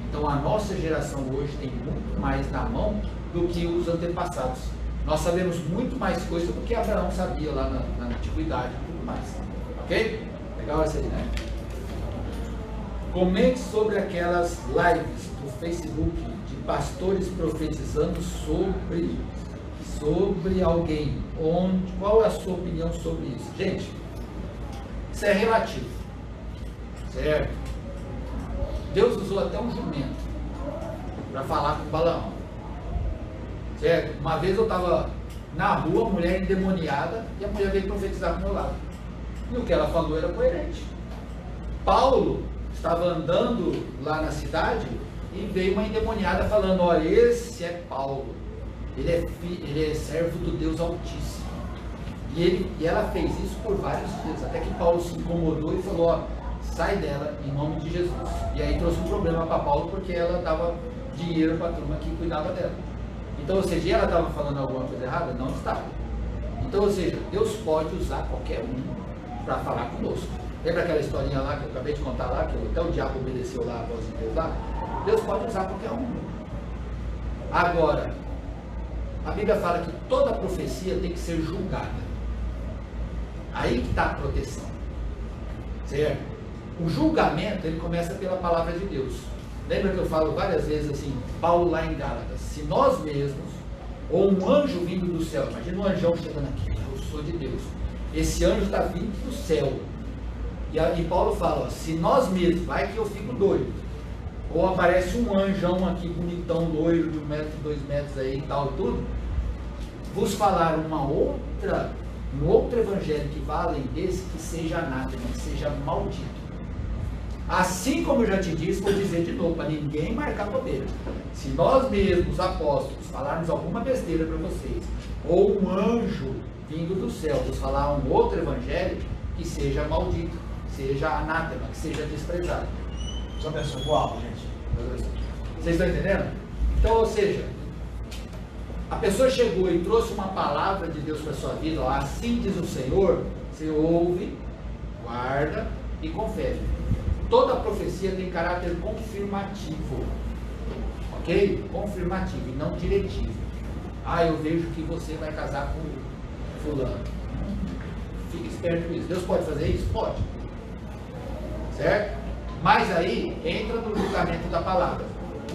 Então, a nossa geração hoje tem muito mais na mão do que os antepassados. Nós sabemos muito mais coisa do que Abraão sabia lá na antiguidade e tudo mais. Ok? Legal essa aí, né? Comente sobre aquelas lives do Facebook de pastores profetizando sobre alguém. Qual é a sua opinião sobre isso? Gente, isso é relativo. Certo? Deus usou até um jumento para falar com Balaão. Certo? Uma vez eu estava na rua, mulher endemoniada, e a mulher veio profetizar do meu lado. E o que ela falou era coerente. Paulo estava andando lá na cidade e veio uma endemoniada falando: olha, esse é Paulo, ele é servo do Deus Altíssimo. E ela fez isso por vários dias, até que Paulo se incomodou e falou: ó, sai dela em nome de Jesus. E aí trouxe um problema para Paulo, porque ela dava dinheiro para a turma que cuidava dela. Então, ou seja, ela estava falando alguma coisa errada? Não estava. Então, ou seja, Deus pode usar qualquer um para falar conosco. Lembra aquela historinha lá que eu acabei de contar lá, que até o diabo obedeceu lá a voz de Deus lá? Deus pode usar qualquer um. Agora, a Bíblia fala que toda profecia tem que ser julgada. Aí que está a proteção. Certo? O julgamento, ele começa pela palavra de Deus. Lembra que eu falo várias vezes assim, Paulo lá em Gálatas: se nós mesmos, ou um anjo vindo do céu, imagina um anjão chegando aqui, eu sou de Deus, esse anjo está vindo do céu, e Paulo fala: ó, se nós mesmos, vai que eu fico doido, ou aparece um anjão aqui bonitão, loiro, de 1 metro, 2 metros aí e tal e tudo, vos falar um outro evangelho que vá além desse, que seja anátema, que seja maldito. Assim como eu já te disse, vou dizer de novo, para ninguém marcar bobeira. Se nós mesmos, apóstolos, falarmos alguma besteira para vocês, ou um anjo vindo do céu vos falar um outro evangelho, que seja maldito, seja anátema, que seja desprezado. Só pessoa boa, gente. Vocês estão entendendo? Então, ou seja, a pessoa chegou e trouxe uma palavra de Deus para a sua vida, ó, assim diz o Senhor, você ouve, guarda e confere. Toda profecia tem caráter confirmativo, ok? Confirmativo e não diretivo. Ah, eu vejo que você vai casar com fulano. Fique esperto com isso. Deus pode fazer isso? Pode. Certo? Mas aí entra no julgamento da palavra.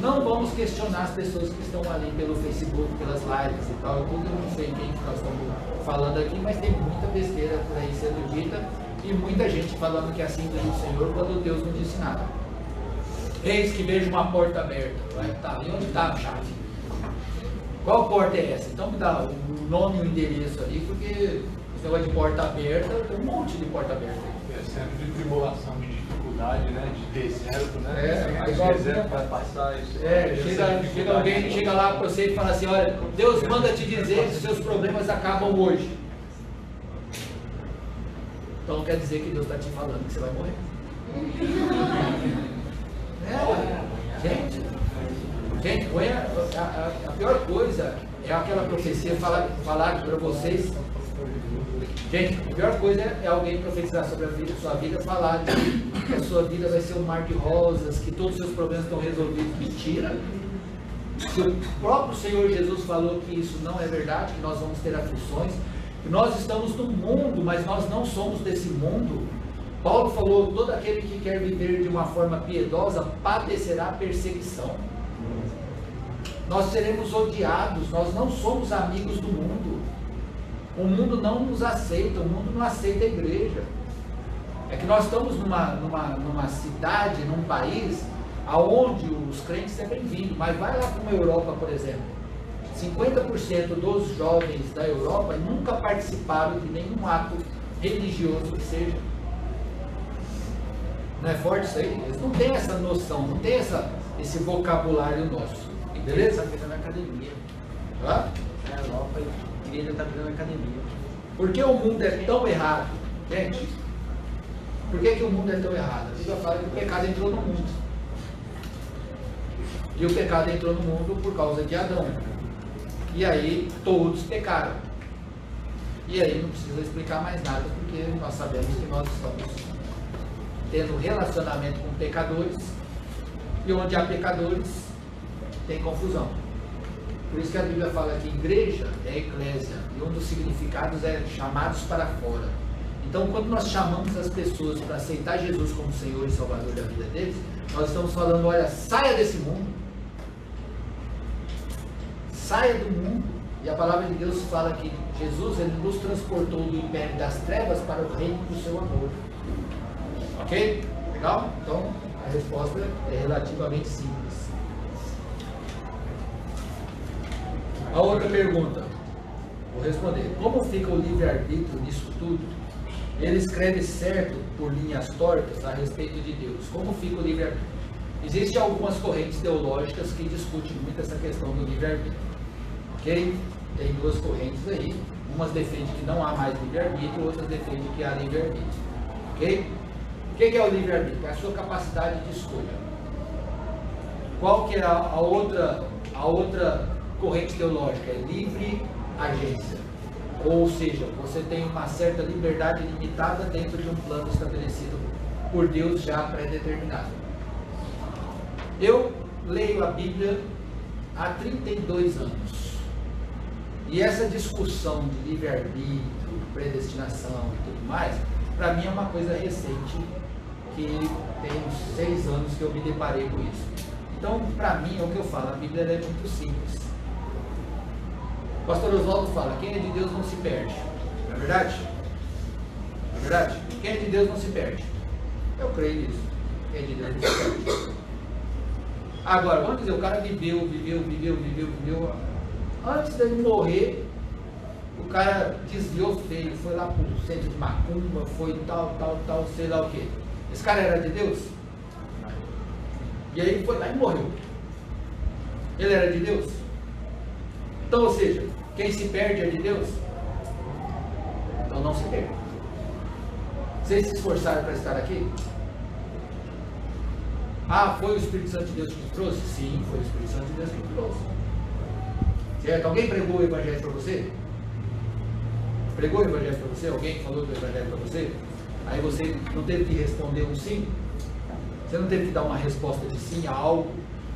Não vamos questionar as pessoas que estão ali pelo Facebook, pelas lives e tal. Eu não sei quem nós estamos falando aqui, mas tem muita besteira por aí sendo dita. E muita gente falando que assim diz o Senhor, quando Deus não disse nada. Eis que vejo uma porta aberta. E onde está a chave? Qual porta é essa? Então me dá o nome e o endereço ali, porque esse negócio de porta aberta, tem um monte de porta aberta. É sempre de tribulação, de dificuldade, né? De deserto, né? Aí deserto vai passar isso. Chega alguém, chega lá para você e fala assim: olha, Deus manda te dizer que seus problemas acabam hoje. Então quer dizer que Deus está te falando que você vai morrer. Gente, a pior coisa é aquela profecia falar para vocês. Gente, a pior coisa é alguém profetizar sobre a sua vida, falar que a sua vida vai ser um mar de rosas, que todos os seus problemas estão resolvidos. Mentira! Se o próprio Senhor Jesus falou que isso não é verdade, que nós vamos ter aflições, que nós estamos no mundo, mas nós não somos desse mundo. Paulo falou: todo aquele que quer viver de uma forma piedosa padecerá perseguição. Nós seremos odiados, nós não somos amigos do mundo. O mundo não nos aceita, o mundo não aceita a igreja. É que nós estamos numa cidade, num país, aonde os crentes são bem-vindos, mas vai lá para uma Europa, por exemplo. 50% dos jovens da Europa nunca participaram de nenhum ato religioso que seja. Não é forte isso aí? Eles não têm essa noção, não têm esse vocabulário nosso. Beleza? Está virando academia. Hã? Na Europa, a igreja está virando academia. Por que o mundo é tão errado? Gente, por que o mundo é tão errado? A Bíblia fala que o pecado entrou no mundo. E o pecado entrou no mundo por causa de Adão. E aí todos pecaram. E aí não precisa explicar mais nada, porque nós sabemos que nós estamos tendo relacionamento com pecadores, e onde há pecadores tem confusão. Por isso que a Bíblia fala que igreja é eclésia, e um dos significados é chamados para fora. Então, quando nós chamamos as pessoas para aceitar Jesus como Senhor e Salvador da vida deles, nós estamos falando, olha, saia desse mundo, saia do mundo. E a palavra de Deus fala que Jesus, ele nos transportou do império das trevas para o reino do seu amor. Ok? Legal? Então, a resposta é relativamente simples. A outra pergunta, vou responder. Como fica o livre-arbítrio nisso tudo? Ele escreve certo por linhas tortas a respeito de Deus. Como fica o livre-arbítrio? Existem algumas correntes teológicas que discutem muito essa questão do livre-arbítrio. Ok? Tem duas correntes aí. Umas defendem que não há mais livre-arbítrio, outras defendem que há livre-arbítrio. Ok? O que é o livre-arbítrio? É a sua capacidade de escolha. Qual que é a outra corrente teológica? É livre agência. Ou seja, você tem uma certa liberdade limitada dentro de um plano estabelecido por Deus já pré-determinado. Eu leio a Bíblia há 32 anos. E essa discussão de livre-arbítrio, predestinação e tudo mais, para mim é uma coisa recente, que tem uns 6 anos que eu me deparei com isso. Então, para mim, é o que eu falo, a Bíblia é muito simples. O pastor Oswaldo fala, quem é de Deus não se perde. Não é verdade? Não é verdade? Quem é de Deus não se perde. Eu creio nisso. Quem é de Deus não se perde. Agora, vamos dizer, o cara viveu. Antes dele morrer, o cara desviou feio, foi lá para o centro de macumba, foi tal, sei lá o quê. Esse cara era de Deus? E aí foi lá e morreu. Ele era de Deus? Então, ou seja, quem se perde é de Deus? Então não se perde. Vocês se esforçaram para estar aqui? Ah, foi o Espírito Santo de Deus que te trouxe? Sim, foi o Espírito Santo de Deus que te trouxe. Certo? Alguém pregou o Evangelho para você? Pregou o Evangelho para você? Alguém falou do Evangelho para você? Aí você não teve que responder um sim? Você não teve que dar uma resposta de sim a algo?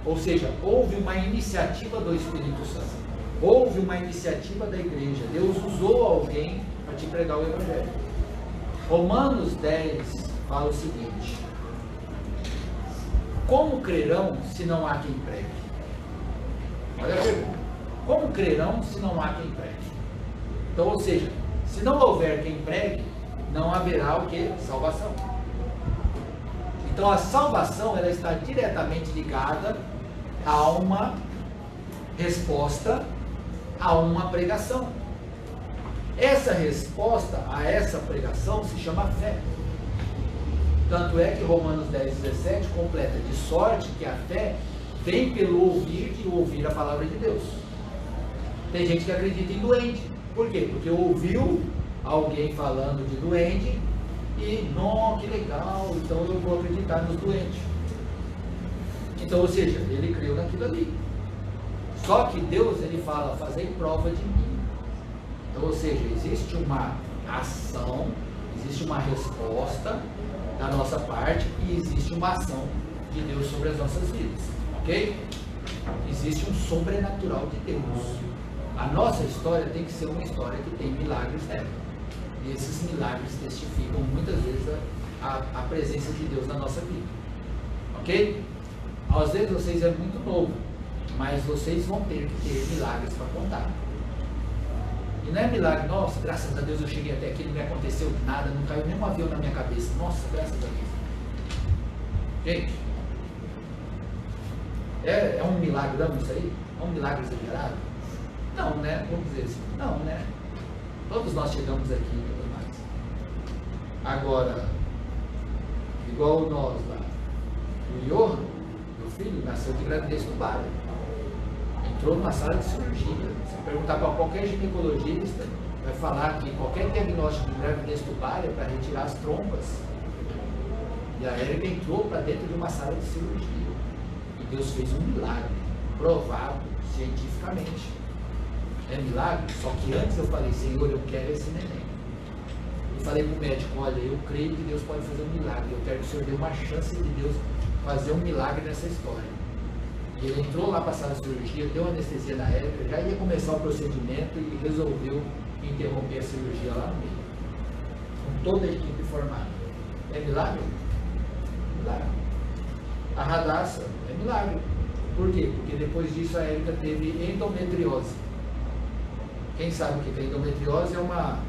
Ou seja, houve uma iniciativa do Espírito Santo. Houve uma iniciativa da igreja. Deus usou alguém para te pregar o Evangelho. Romanos 10 fala o seguinte: como crerão se não há quem pregue? Olha a pergunta. Como crerão se não há quem pregue? Então, ou seja, se não houver quem pregue, não haverá o que? Salvação. Então a salvação, ela está diretamente ligada a uma resposta, a uma pregação. Essa resposta a essa pregação se chama fé. Tanto é que Romanos 10:17 completa: de sorte que a fé vem pelo ouvir e ouvir a palavra de Deus. Tem gente que acredita em doente. Por quê? Porque ouviu alguém falando de doente e, não, que legal, então eu vou acreditar nos doentes. Então, ou seja, ele creu naquilo ali. Só que Deus, ele fala, fazei prova de mim. Então, ou seja, existe uma ação, existe uma resposta da nossa parte e existe uma ação de Deus sobre as nossas vidas. Ok? Existe um sobrenatural de Deus. A nossa história tem que ser uma história que tem milagres nela. E esses milagres testificam muitas vezes a presença de Deus na nossa vida. Ok? Às vezes vocês é muito novo, mas vocês vão ter que ter milagres para contar. E não é milagre, nossa, graças a Deus eu cheguei até aqui, não me aconteceu nada, não caiu nenhum avião na minha cabeça. Nossa, graças a Deus. Gente, é um milagre, não, isso aí? É um milagre exagerado? Não, né? Vamos dizer assim, não, né? Todos nós chegamos aqui e tudo mais. Agora, igual nós lá, o Johan, meu filho, nasceu de gravidez tubária. Entrou numa sala de cirurgia. Se perguntar para qualquer ginecologista, vai falar que qualquer diagnóstico de gravidez tubária é para retirar as trompas. E a Érica entrou para dentro de uma sala de cirurgia. E Deus fez um milagre, provado cientificamente. É milagre? Só que antes eu falei, Senhor, eu quero esse neném. E falei para o médico, olha, eu creio que Deus pode fazer um milagre. Eu quero que o Senhor dê uma chance de Deus fazer um milagre nessa história. E ele entrou lá para a sala de cirurgia, deu anestesia na Érica, já ia começar o procedimento e resolveu interromper a cirurgia lá no meio. Com toda a equipe formada. É milagre? Milagre. A Radassa é milagre. Por quê? Porque depois disso a Érica teve endometriose. Quem sabe o que é endometriose? É uma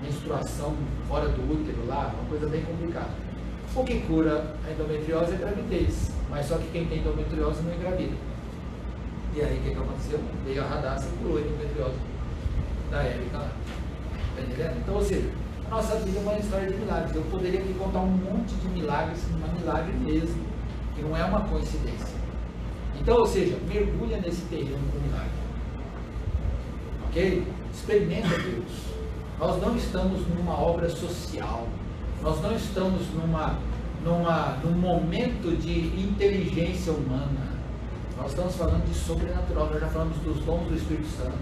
menstruação fora do útero lá, uma coisa bem complicada. O que cura a endometriose é a gravidez, mas só que quem tem endometriose não engravida. E aí o que aconteceu? Veio a Radassa e curou a endometriose da Érica lá. Está entendendo? Então, ou seja, a nossa vida é uma história de milagres. Eu poderia aqui contar um monte de milagres, um milagre mesmo, que não é uma coincidência. Então, ou seja, mergulha nesse terreno com milagre. Ok? Experimenta Deus. Nós não estamos numa obra social. Nós não estamos num momento de inteligência humana. Nós estamos falando de sobrenatural. Nós já falamos dos dons do Espírito Santo.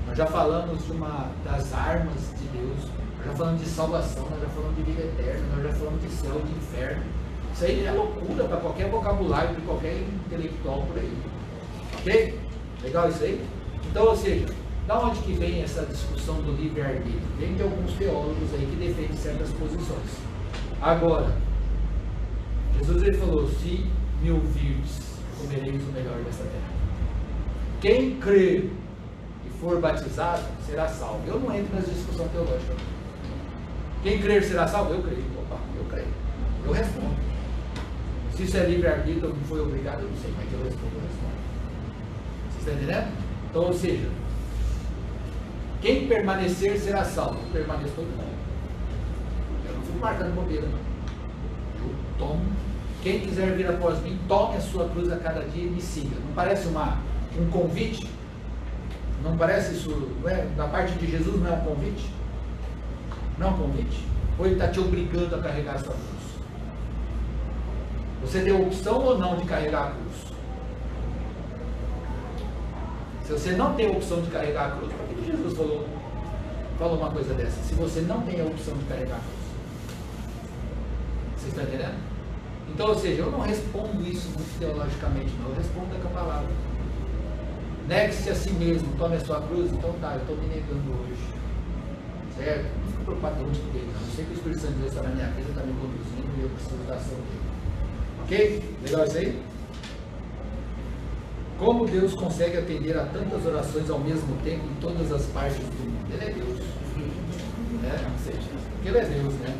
Nós já falamos das armas de Deus. Nós já falamos de salvação. Nós já falamos de vida eterna. Nós já falamos de céu e de inferno. Isso aí é loucura para qualquer vocabulário de qualquer intelectual por aí. Ok? Legal isso aí? Então, ou seja, da onde que vem essa discussão do livre-arbítrio? Vem de alguns teólogos aí que defendem certas posições. Agora, Jesus ele falou, se me ouvirdes, comereis o melhor dessa terra. Quem crer e for batizado, será salvo. Eu não entro nessa discussão teológica. Quem crer será salvo? Eu creio. Opa, eu creio. Eu respondo. Se isso é livre-arbítrio, não foi obrigado, eu não sei, mas eu respondo. Vocês estão entendendo? Então, ou seja, quem permanecer será salvo. Eu permaneço todo mundo. Eu não fico marcando bobeira, não. Eu tomo. Quem quiser vir após mim, tome a sua cruz a cada dia e me siga. Não parece um convite? Não parece isso, não é? Da parte de Jesus não é um convite? Não é um convite? Ou ele está te obrigando a carregar a sua cruz? Você tem a opção ou não de carregar a cruz? Se você não tem a opção de carregar a cruz, por que Jesus falou uma coisa dessa? Se você não tem a opção de carregar a cruz. Vocês estão entendendo? Então, ou seja, eu não respondo isso muito teologicamente, não. Eu respondo com a palavra. Negue-se a si mesmo, tome a sua cruz. Então tá, eu estou me negando hoje. Certo? Não fico preocupado com o dele, não. Eu sei que o Espírito Santo de Deus está na minha vida, está me conduzindo e eu preciso da ação dele. Ok? Legal isso aí? Como Deus consegue atender a tantas orações ao mesmo tempo em todas as partes do mundo? Ele é Deus. Né? Ou seja, porque Ele é Deus, né?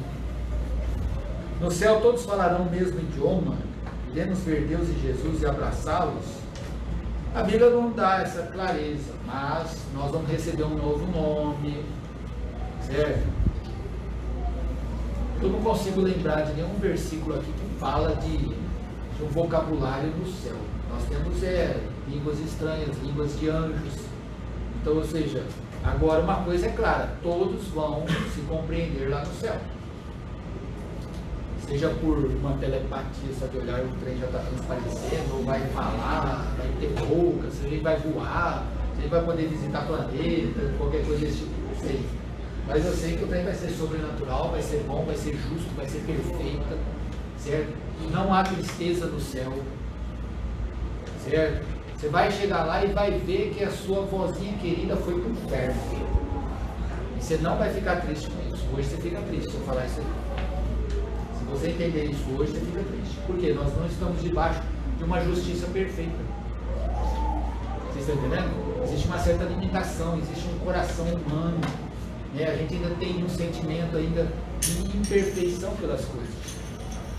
No céu todos falarão o mesmo idioma, iremos ver Deus e Jesus e abraçá-los. A Bíblia não dá essa clareza, mas nós vamos receber um novo nome, certo? Eu não consigo lembrar de nenhum versículo aqui que fala de um vocabulário no céu. Nós temos línguas estranhas, línguas de anjos. Então, ou seja, agora uma coisa é clara, todos vão se compreender lá no céu. Seja por uma telepatia, só de olhar o trem já está transparecendo, ou vai falar, vai ter boca, se ele vai voar, se ele vai poder visitar planeta, qualquer coisa desse tipo, não sei. Mas eu sei que o trem vai ser sobrenatural, vai ser bom, vai ser justo, vai ser perfeita, certo? Não há tristeza no céu, certo? Você vai chegar lá e vai ver que a sua vozinha querida foi para o inferno. E você não vai ficar triste com isso. Hoje você fica triste se eu falar isso aí. Se você entender isso hoje, você fica triste. Por quê? Nós não estamos debaixo de uma justiça perfeita. Vocês estão entendendo? Existe uma certa limitação, existe um coração humano. Né? A gente ainda tem um sentimento ainda de imperfeição pelas coisas.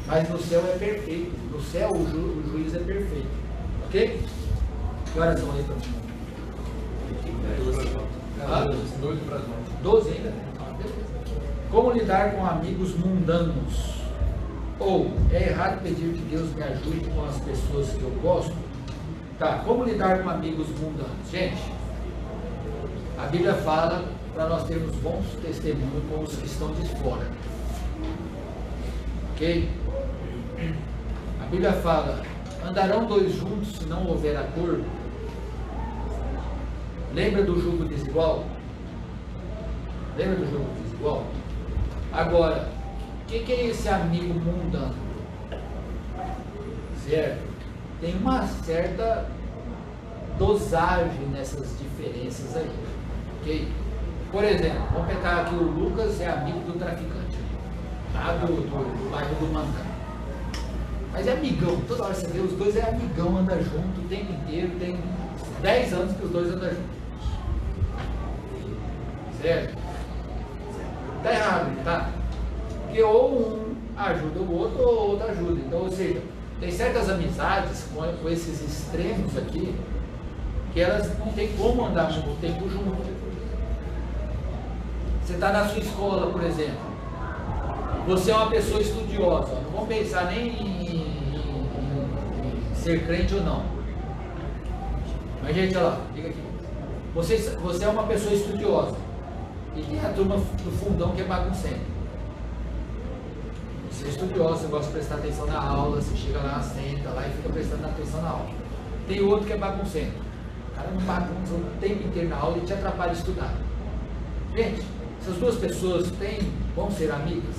Mas no céu é perfeito. No céu o juiz é perfeito. Ok? Que horas são aí para mim? 12 para as 9. 12 ainda? Ah, beleza. Como lidar com amigos mundanos? Ou é errado pedir que Deus me ajude com as pessoas que eu gosto? Tá, como lidar com amigos mundanos? Gente, a Bíblia fala para nós termos bons testemunhos com os que estão de fora. Ok? A Bíblia fala Andarão dois juntos se não houver acordo? Lembra do jugo desigual? Lembra do jugo desigual? Agora, o que é esse amigo mundano? Certo? Tem uma certa dosagem nessas diferenças aí, ok? Por exemplo, vamos pegar aqui o Lucas é amigo do traficante, tá? do bairro do Mancá. Mas é amigão, toda hora você vê, os dois é amigão, anda junto o tempo inteiro, tem 10 anos que os dois andam juntos. Certo? Tá errado, tá? Porque ou um ajuda o outro ou o outro ajuda. Então, ou seja, tem certas amizades com esses extremos aqui que elas não tem como andar muito tempo junto. Você está na sua escola, por exemplo, você é uma pessoa estudiosa, não vamos pensar nem em ser crente ou não. Mas gente, olha lá, diga aqui. Você é uma pessoa estudiosa e tem a turma do fundão que é bagunceira. Você é estudioso, você gosta de prestar atenção na aula, você chega lá, senta lá e fica prestando atenção na aula. Tem outro que é bagunceiro. O cara não bagunça o tempo inteiro na aula e te atrapalha a estudar. Gente, essas duas pessoas vão ser amigas?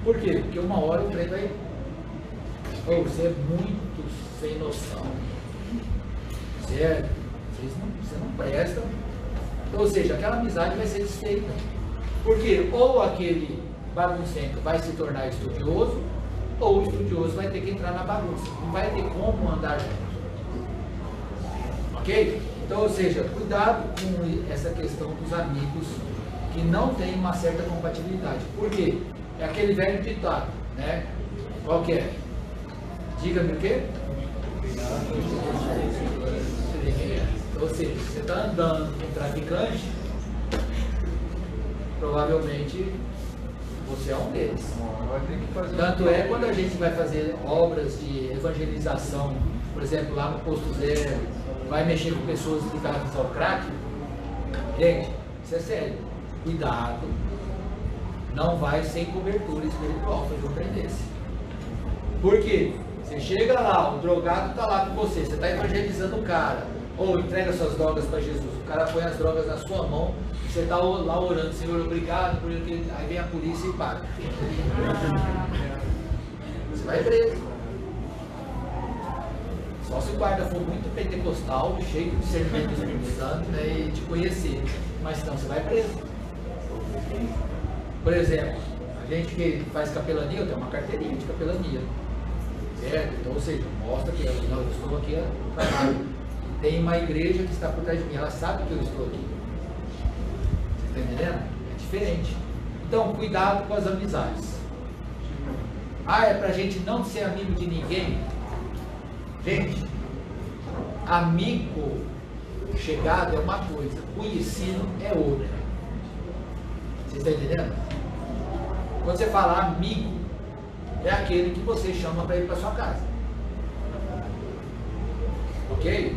Por quê? Porque uma hora o trem vai... Oh, você é muito sem noção. Certo? Você não presta. Ou seja, aquela amizade vai ser desfeita. Porque ou aquele baguncento vai se tornar estudioso, ou o estudioso vai ter que entrar na bagunça. Não vai ter como andar junto. Ok? Então, ou seja, cuidado com essa questão dos amigos que não tem uma certa compatibilidade. Por quê? É aquele velho ditado, né? Qual que é? Diga-me o quê? Ou seja, você está andando com um traficante, provavelmente você é um deles. Tanto é quando a gente vai fazer obras de evangelização, por exemplo, lá no Posto Zero, vai mexer com pessoas ligadas ao crack, gente, isso é sério, cuidado, não vai sem cobertura espiritual fazer um trem desse. Por quê? Você chega lá, o drogado está lá com você está evangelizando o cara, ou entrega suas drogas para Jesus, o cara põe as drogas na sua mão, você está lá orando, Senhor, obrigado, porque aí vem a polícia e para. Você vai preso. Só se o guarda for muito pentecostal, cheio de discernimento do Espírito Santo, né, e te conhecer. Mas senão você vai preso. Por exemplo, a gente que faz capelania, eu tenho uma carteirinha de capelania. Certo? Então, ou seja, mostra que eu estou aqui a trabalho. Tem uma igreja que está por trás de mim, ela sabe que eu estou aqui. Você está entendendo? É diferente. Então, cuidado com as amizades. Ah, é pra gente não ser amigo de ninguém? Gente, amigo chegado é uma coisa, conhecido é outra. Você está entendendo? Quando você fala amigo, é aquele que você chama para ir para sua casa. Ok?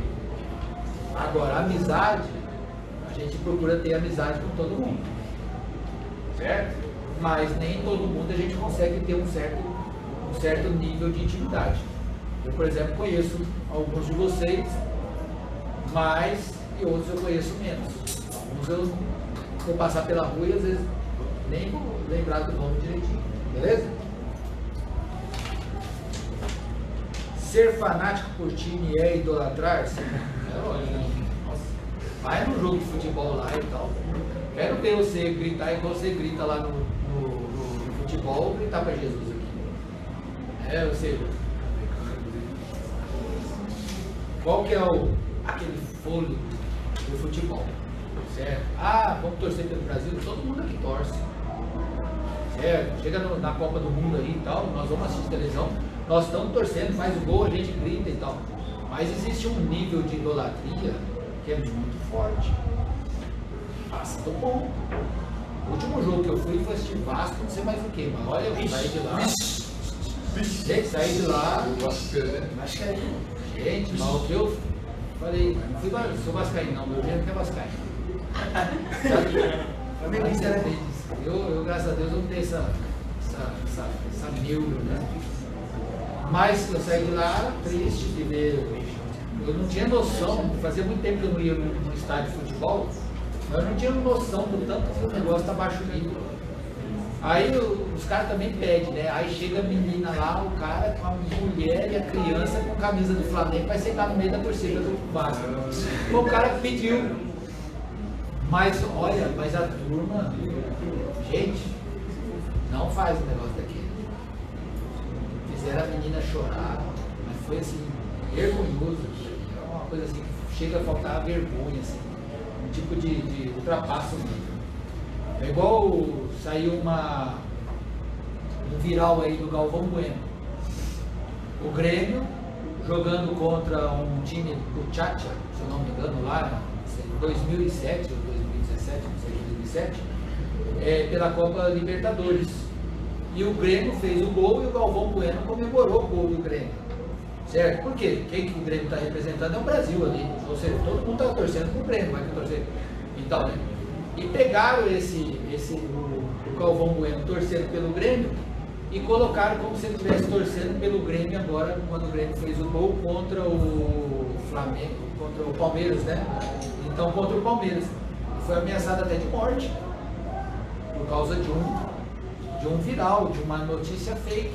Agora, amizade, a gente procura ter amizade com todo mundo. Certo? Mas nem todo mundo a gente consegue ter um certo nível de intimidade. Eu, por exemplo, conheço alguns de vocês, mas e outros eu conheço menos. Alguns eu vou passar pela rua e às vezes nem vou lembrar do nome direitinho. Beleza? Ser fanático por time é idolatrar-se? É lógico. Nossa. Vai no jogo de futebol lá e tal. Quero ver você gritar igual você grita lá no futebol, gritar para Jesus aqui. Ou seja, qual que é aquele fôlego do futebol? Certo? Ah, vamos torcer pelo Brasil? Todo mundo aqui torce. Certo? Chega na Copa do Mundo aí e tal, nós vamos assistir televisão, nós estamos torcendo, faz o gol, a gente grita e tal. Mas existe um nível de idolatria que é muito forte. Passa do bom. O último jogo que eu fui foi assistir Vasco, não sei mais o que, mas olha, eu saí de lá. Gente, saí de lá. Gente, mas o que eu falei, não fui, sou vascaíno não, meu gênero que é vascaíno. Eu, graças a Deus, não tenho essa neuro, né? Mas eu saí de lá triste de ver. Eu não tinha noção, fazia muito tempo que eu não ia no estádio de futebol, eu não tinha noção do tanto que o negócio está baixo nível. Aí os caras também pedem, né? Aí chega a menina lá, o cara com a mulher e a criança com camisa do Flamengo vai sentar no meio da torcida do Vasco. O cara pediu. Mas olha, mas a turma, gente, não faz o negócio daquele. Fizeram a menina chorar, mas foi assim, vergonhoso. É uma coisa assim que chega a faltar vergonha, assim, um tipo de ultrapasso mesmo. É igual saiu um viral aí do Galvão Bueno. O Grêmio jogando contra um time do Tchatcha, se eu não me engano, lá em 2007 ou 2017, não sei, 2007, pela Copa Libertadores. E o Grêmio fez o gol e o Galvão Bueno comemorou o gol do Grêmio. Certo? Por quê? Quem que o Grêmio está representando é o Brasil ali. Ou seja, todo mundo está torcendo pro Grêmio, vai que torcer. Então, né? E pegaram o Galvão Bueno torcendo pelo Grêmio e colocaram como se ele estivesse torcendo pelo Grêmio agora, quando o Grêmio fez o gol contra o Flamengo, contra o Palmeiras, né? Então, contra o Palmeiras. Foi ameaçado até de morte por causa de um viral, de uma notícia fake.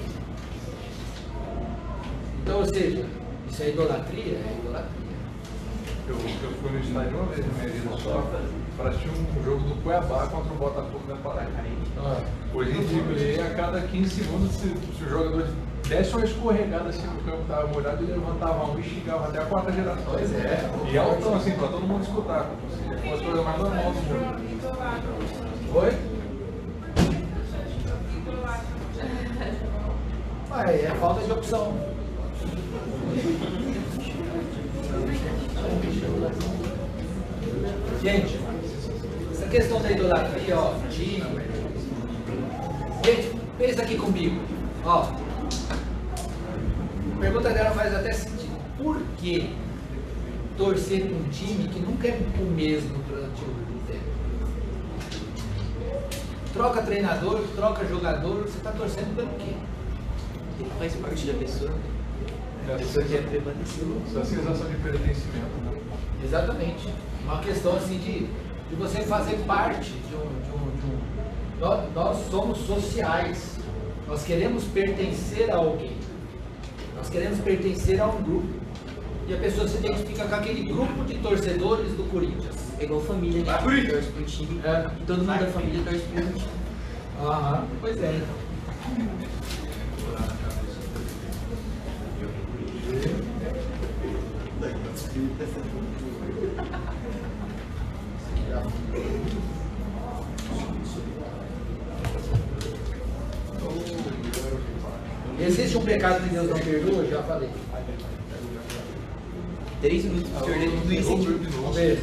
Então, ou seja, isso é idolatria? É idolatria. Eu fui no estádio uma vez na minha vida só para assistir um jogo do Cuiabá contra o Botafogo da Paraíba. Hoje em dia, a cada 15 segundos, se o jogador desse uma escorregada assim no campo, estava molhado, ele levantava um e xingava até a quarta geração. Pois é. E altão assim, para todo mundo escutar. Foi a coisa mais normal do jogo. Oi? É falta de opção. Gente, essa questão da idolatria, ó, time. Gente, pensa aqui comigo, ó. A pergunta dela faz até sentido. Por que torcer para um time que nunca é o mesmo durante o tempo? Troca treinador, troca jogador, você está torcendo pelo quê? Ele faz parte da pessoa. A pessoa quer permanecer. Essa sensação de pertencimento. Né? Exatamente. Uma questão assim de você fazer parte de nós somos sociais. Nós queremos pertencer a alguém. Nós queremos pertencer a um grupo. E a pessoa se identifica com aquele grupo de torcedores do Corinthians. É igual família, né? Que torce pro time. Todo mundo da família torce pro time. Aham, pois é. Existe um pecado que Deus não perdoa? Já falei. 3 minutos para perder tudo isso. Vamos ver.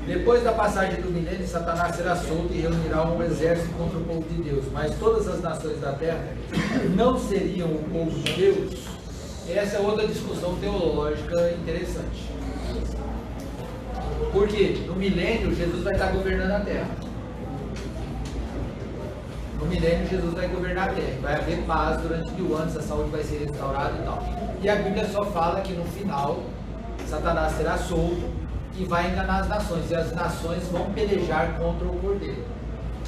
Depois da passagem do milênio, Satanás será solto e reunirá um exército contra o povo de Deus. Mas todas as nações da terra não seriam o povo de Deus? Essa é outra discussão teológica interessante. Por quê? No milênio, Jesus vai estar governando a terra. No milênio, Jesus vai governar a terra. Vai haver paz durante 1000 anos, a saúde vai ser restaurada e tal. E a Bíblia só fala que no final, Satanás será solto e vai enganar as nações. E as nações vão pelejar contra o Cordeiro.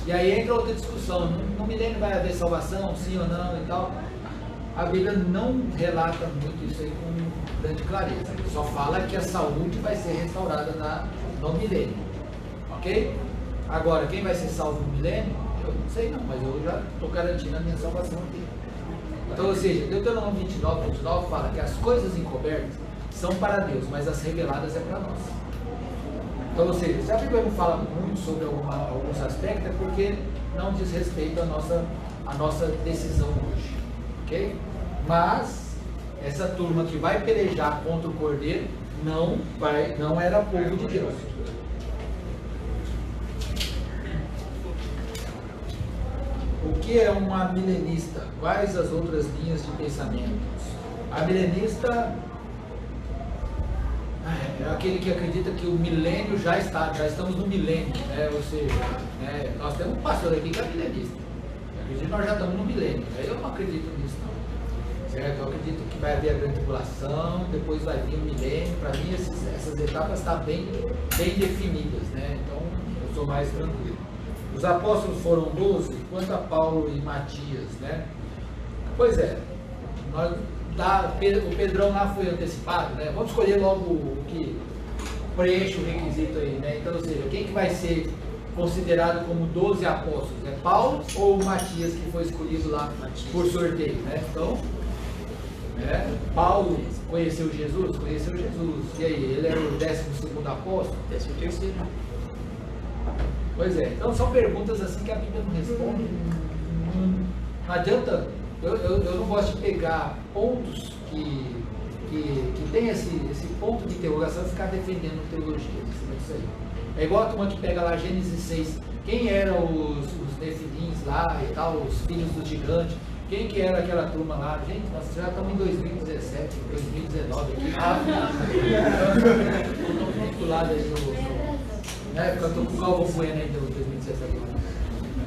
E aí entra outra discussão. No milênio vai haver salvação, sim ou não e tal. A Bíblia não relata muito isso aí com grande clareza. Só fala que a saúde vai ser restaurada no milênio. Ok? Agora, quem vai ser salvo no milênio? Eu não sei não, mas eu já estou garantindo a minha salvação aqui. Então, ou seja, Deuteronômio 29 fala que as coisas encobertas são para Deus, mas as reveladas é para nós. Então, ou seja, se a Bíblia não fala muito sobre alguns aspectos, é porque não diz respeito à nossa decisão hoje. Ok? Mas essa turma que vai pelejar contra o Cordeiro não era povo de Deus. O que é uma milenista? Quais as outras linhas de pensamento? A milenista é aquele que acredita que o milênio já estamos no milênio, né? Ou seja, né? Nós temos um pastor aqui que é milenista. Acredito que nós já estamos no milênio. Eu não acredito nisso, não. Certo? Eu acredito que vai haver a grande tribulação, depois vai vir o milênio. Para mim, essas etapas estão bem definidas, né? Então, eu sou mais tranquilo. Os apóstolos foram 12, quanto a Paulo e Matias, né? Pois é, o Pedrão lá foi antecipado, né? Vamos escolher logo o que preenche o requisito aí, né? Então, ou seja, quem que vai ser considerado como 12 apóstolos? É Paulo ou Matias, que foi escolhido lá por sorteio, né? Então, Paulo conheceu Jesus? Conheceu Jesus. E aí, ele era o 12º apóstolo? 13º. Pois é, então são perguntas assim que a Bíblia não responde. Não adianta, eu não gosto de pegar pontos que tem esse ponto de interrogação e ficar defendendo teologia. Isso aí. É igual a turma que pega lá Gênesis 6, quem eram os nefilins lá e tal, os filhos do gigante, quem que era aquela turma lá? Gente, nós já estamos em 2017, 2019 aqui. Estou vinculado aí eu estou com o Galvão Bueno ainda em 2017 agora.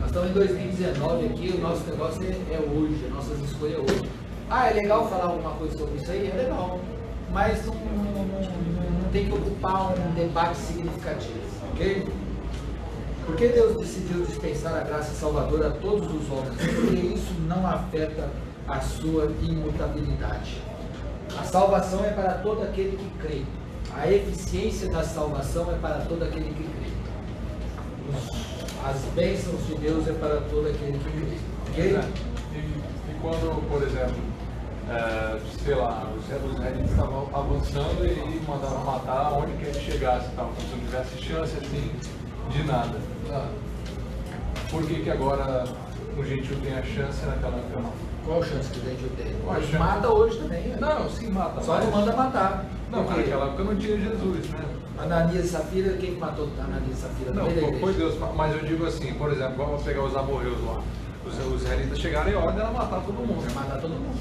Nós estamos em 2019 aqui, o nosso negócio é hoje, as nossas escolhas é hoje. Ah, é legal falar alguma coisa sobre isso aí? É legal. Mas não tem que ocupar um debate significativo, ok? Por que Deus decidiu dispensar a graça salvadora a todos os homens? Porque isso não afeta a sua imutabilidade. A salvação é para todo aquele que crê. A eficiência da salvação é para todo aquele que crê. As bênçãos de Deus é para todo aquele que crê. Ok? E quando, por exemplo, sei lá, os israelitas estavam avançando e mandavam matar onde quer que chegasse, tal, como se não tivesse chance assim de nada. Por que agora o gentil tem a chance naquela época? Qual a chance que o gentil tem? Qual a chance? Mata hoje também. Né? Não, sim, mata. Só não manda matar. Não, mas naquela época não tinha Jesus, né? Ananias e Safira, quem matou Ananias e Safira? Não, foi Deus, mas eu digo assim, por exemplo, vamos pegar os amorreus lá. Os israelitas chegaram e a ordem era matar todo mundo. Vai matar todo mundo.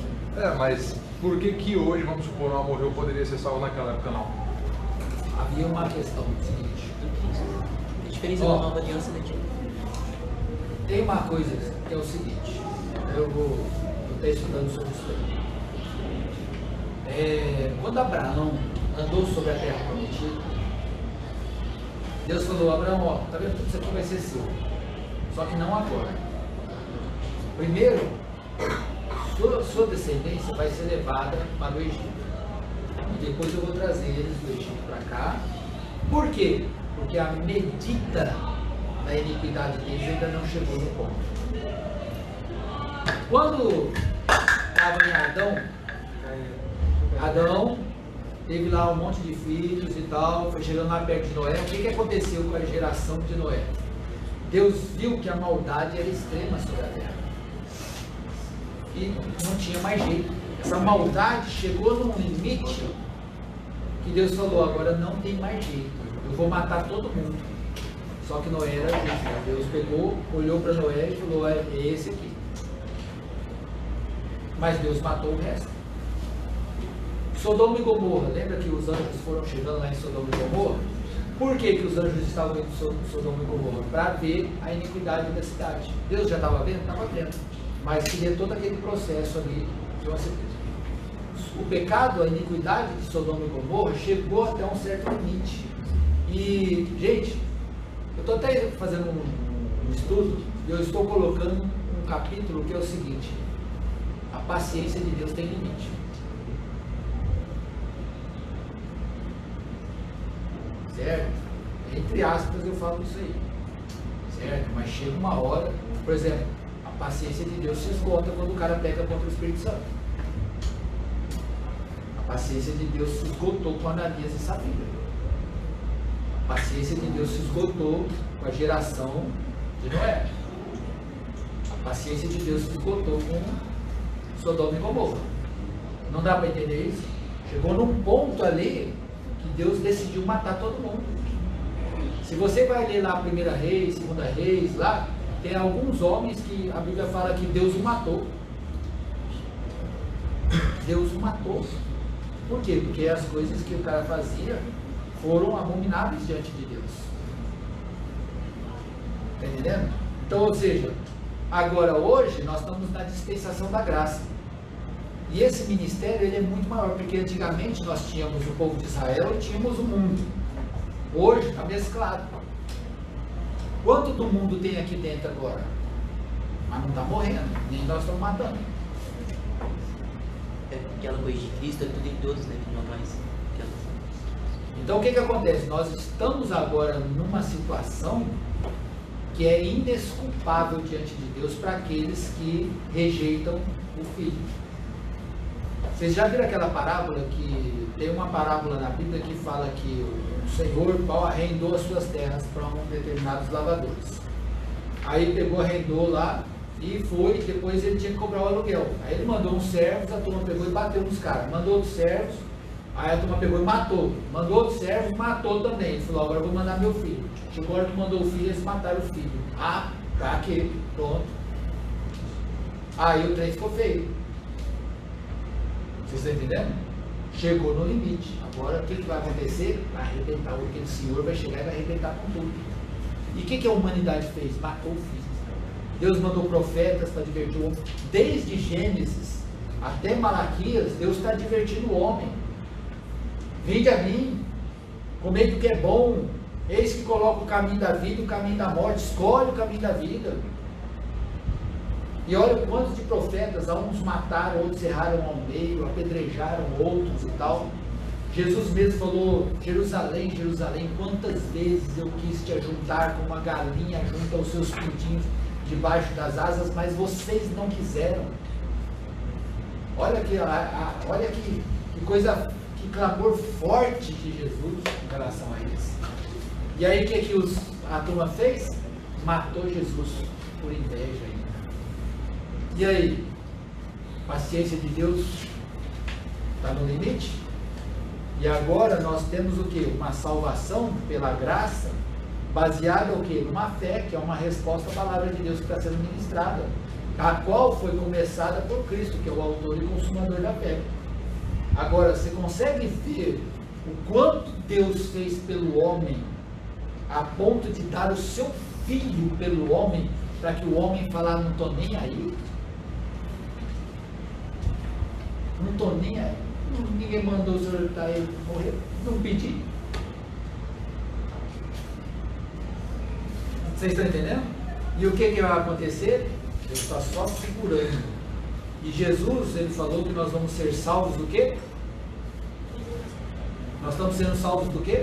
Mas por que hoje, vamos supor, um amorreu poderia ser salvo naquela época não? Havia uma questão seguinte. A diferença da nova aliança daqui. Tem uma coisa que é o seguinte, eu estou estudando sobre isso aí. Quando Abraão andou sobre a terra prometida, Deus falou: Abraão, ó, tá vendo, tudo isso aqui vai ser seu, só que não agora. Primeiro, sua descendência vai ser levada para o Egito, e depois eu vou trazer eles do Egito para cá. Por quê? Porque a medida da iniquidade deles ainda não chegou no ponto. Quando estava em Adão teve lá um monte de filhos e tal, foi chegando lá perto de Noé. O que aconteceu com a geração de Noé? Deus viu que a maldade era extrema sobre a terra e não tinha mais jeito. Essa maldade chegou num limite que Deus falou: agora não tem mais jeito, eu vou matar todo mundo. Só que Noé era justo, né? Deus pegou, olhou para Noé e falou: é esse aqui. Mas Deus matou o resto. Sodoma e Gomorra, lembra que os anjos foram chegando lá em Sodoma e Gomorra? Por que que os anjos estavam indo em Sodoma e Gomorra? Para ver a iniquidade da cidade. Deus já estava vendo? Estava vendo. Mas queria todo aquele processo ali de uma certeza. O pecado, a iniquidade de Sodoma e Gomorra chegou até um certo limite. E, gente, eu estou até fazendo um estudo e eu estou colocando um capítulo que é o seguinte: a paciência de Deus tem limite. Certo? Entre aspas eu falo isso aí. Certo? Mas chega uma hora, por exemplo, a paciência de Deus se esgota quando o cara peca contra o Espírito Santo. A paciência de Deus se esgotou com Ananias e Safira. A paciência de Deus se esgotou com a geração de Noé. A paciência de Deus se esgotou com Sodoma e Gomorra. Não dá para entender isso? Chegou num ponto ali que Deus decidiu matar todo mundo. Se você vai ler lá 1 Reis, 2 Reis, lá tem alguns homens que a Bíblia fala que Deus o matou. Deus o matou. Por quê? Porque as coisas que o cara fazia foram abomináveis diante de Deus. Está entendendo? Então, ou seja, agora hoje nós estamos na dispensação da graça. E esse ministério ele é muito maior, porque antigamente nós tínhamos o povo de Israel e tínhamos o mundo. Hoje está mesclado. Quanto do mundo tem aqui dentro agora? Mas não está morrendo, nem nós estamos matando. É aquela coisa de Cristo, é tudo em todos, né? Que não mais. Então o que acontece? Nós estamos agora numa situação que é indesculpável diante de Deus para aqueles que rejeitam o Filho. Vocês já viram aquela parábola que tem uma parábola na Bíblia que fala que o Senhor arrendou as suas terras para determinados lavadores. Aí pegou, arrendou lá e foi, depois ele tinha que cobrar o aluguel. Aí ele mandou uns servos, a turma pegou e bateu nos caras. Mandou outros servos, aí a turma pegou e matou. Mandou outros servos, matou também. Ele falou, agora eu vou mandar meu filho. Chegou a hora que mandou o filho, eles mataram o filho. Ah, pra quê? Pronto. Aí o trem ficou feio. Vocês estão entendendo? Chegou no limite. Agora o que vai acontecer? Vai arrebentar. Aquele senhor vai chegar e vai arrebentar com tudo. E o que a humanidade fez? Matou o filho. Deus mandou profetas para divertir o homem. Desde Gênesis até Malaquias, Deus está divertindo o homem. Vinde a mim, comei do que é bom. Eis que coloca o caminho da vida e o caminho da morte. Escolhe o caminho da vida. E olha quantos de profetas, uns mataram, outros erraram ao meio, apedrejaram outros e tal. Jesus mesmo falou, Jerusalém, Jerusalém, quantas vezes eu quis te ajuntar como uma galinha junta os seus pintinhos debaixo das asas, mas vocês não quiseram. Olha que coisa, que clamor forte de Jesus em relação a eles. E aí o que a turma fez? Matou Jesus por inveja ainda. E aí? Paciência de Deus está no limite? E agora nós temos o que? Uma salvação pela graça, baseada o quê? Numa fé, que é uma resposta à palavra de Deus que está sendo ministrada, a qual foi começada por Cristo, que é o autor e consumador da fé. Agora, você consegue ver o quanto Deus fez pelo homem, a ponto de dar o seu filho pelo homem, para que o homem falar, não estou nem aí? Não estou nem aí. Ninguém mandou o senhor estar aí morrer. Não pedi. Vocês estão entendendo? E o que vai acontecer? Ele está só segurando. E Jesus, ele falou que nós vamos ser salvos do quê? Nós estamos sendo salvos do quê?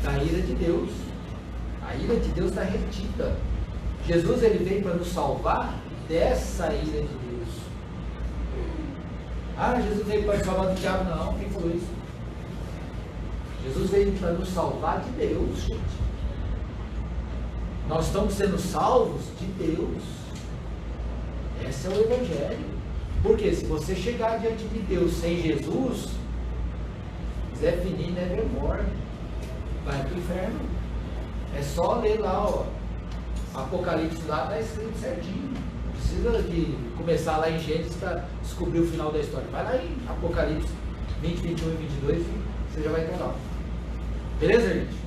Da ira de Deus. A ira de Deus está retida. Jesus, ele veio para nos salvar dessa ira de Deus. Ah, Jesus veio para nos salvar do diabo. Não, quem falou isso? Jesus veio para nos salvar de Deus, gente. Nós estamos sendo salvos de Deus. Esse é o Evangelho. Porque se você chegar diante de Deus sem Jesus, Zé Fini nevermore, vai para o inferno. É só ler lá, ó, Apocalipse lá, está escrito certinho. Não precisa de começar lá em Gênesis para descobrir o final da história. Vai lá em Apocalipse 20, 21 e 22 e você já vai estar lá. Beleza, gente?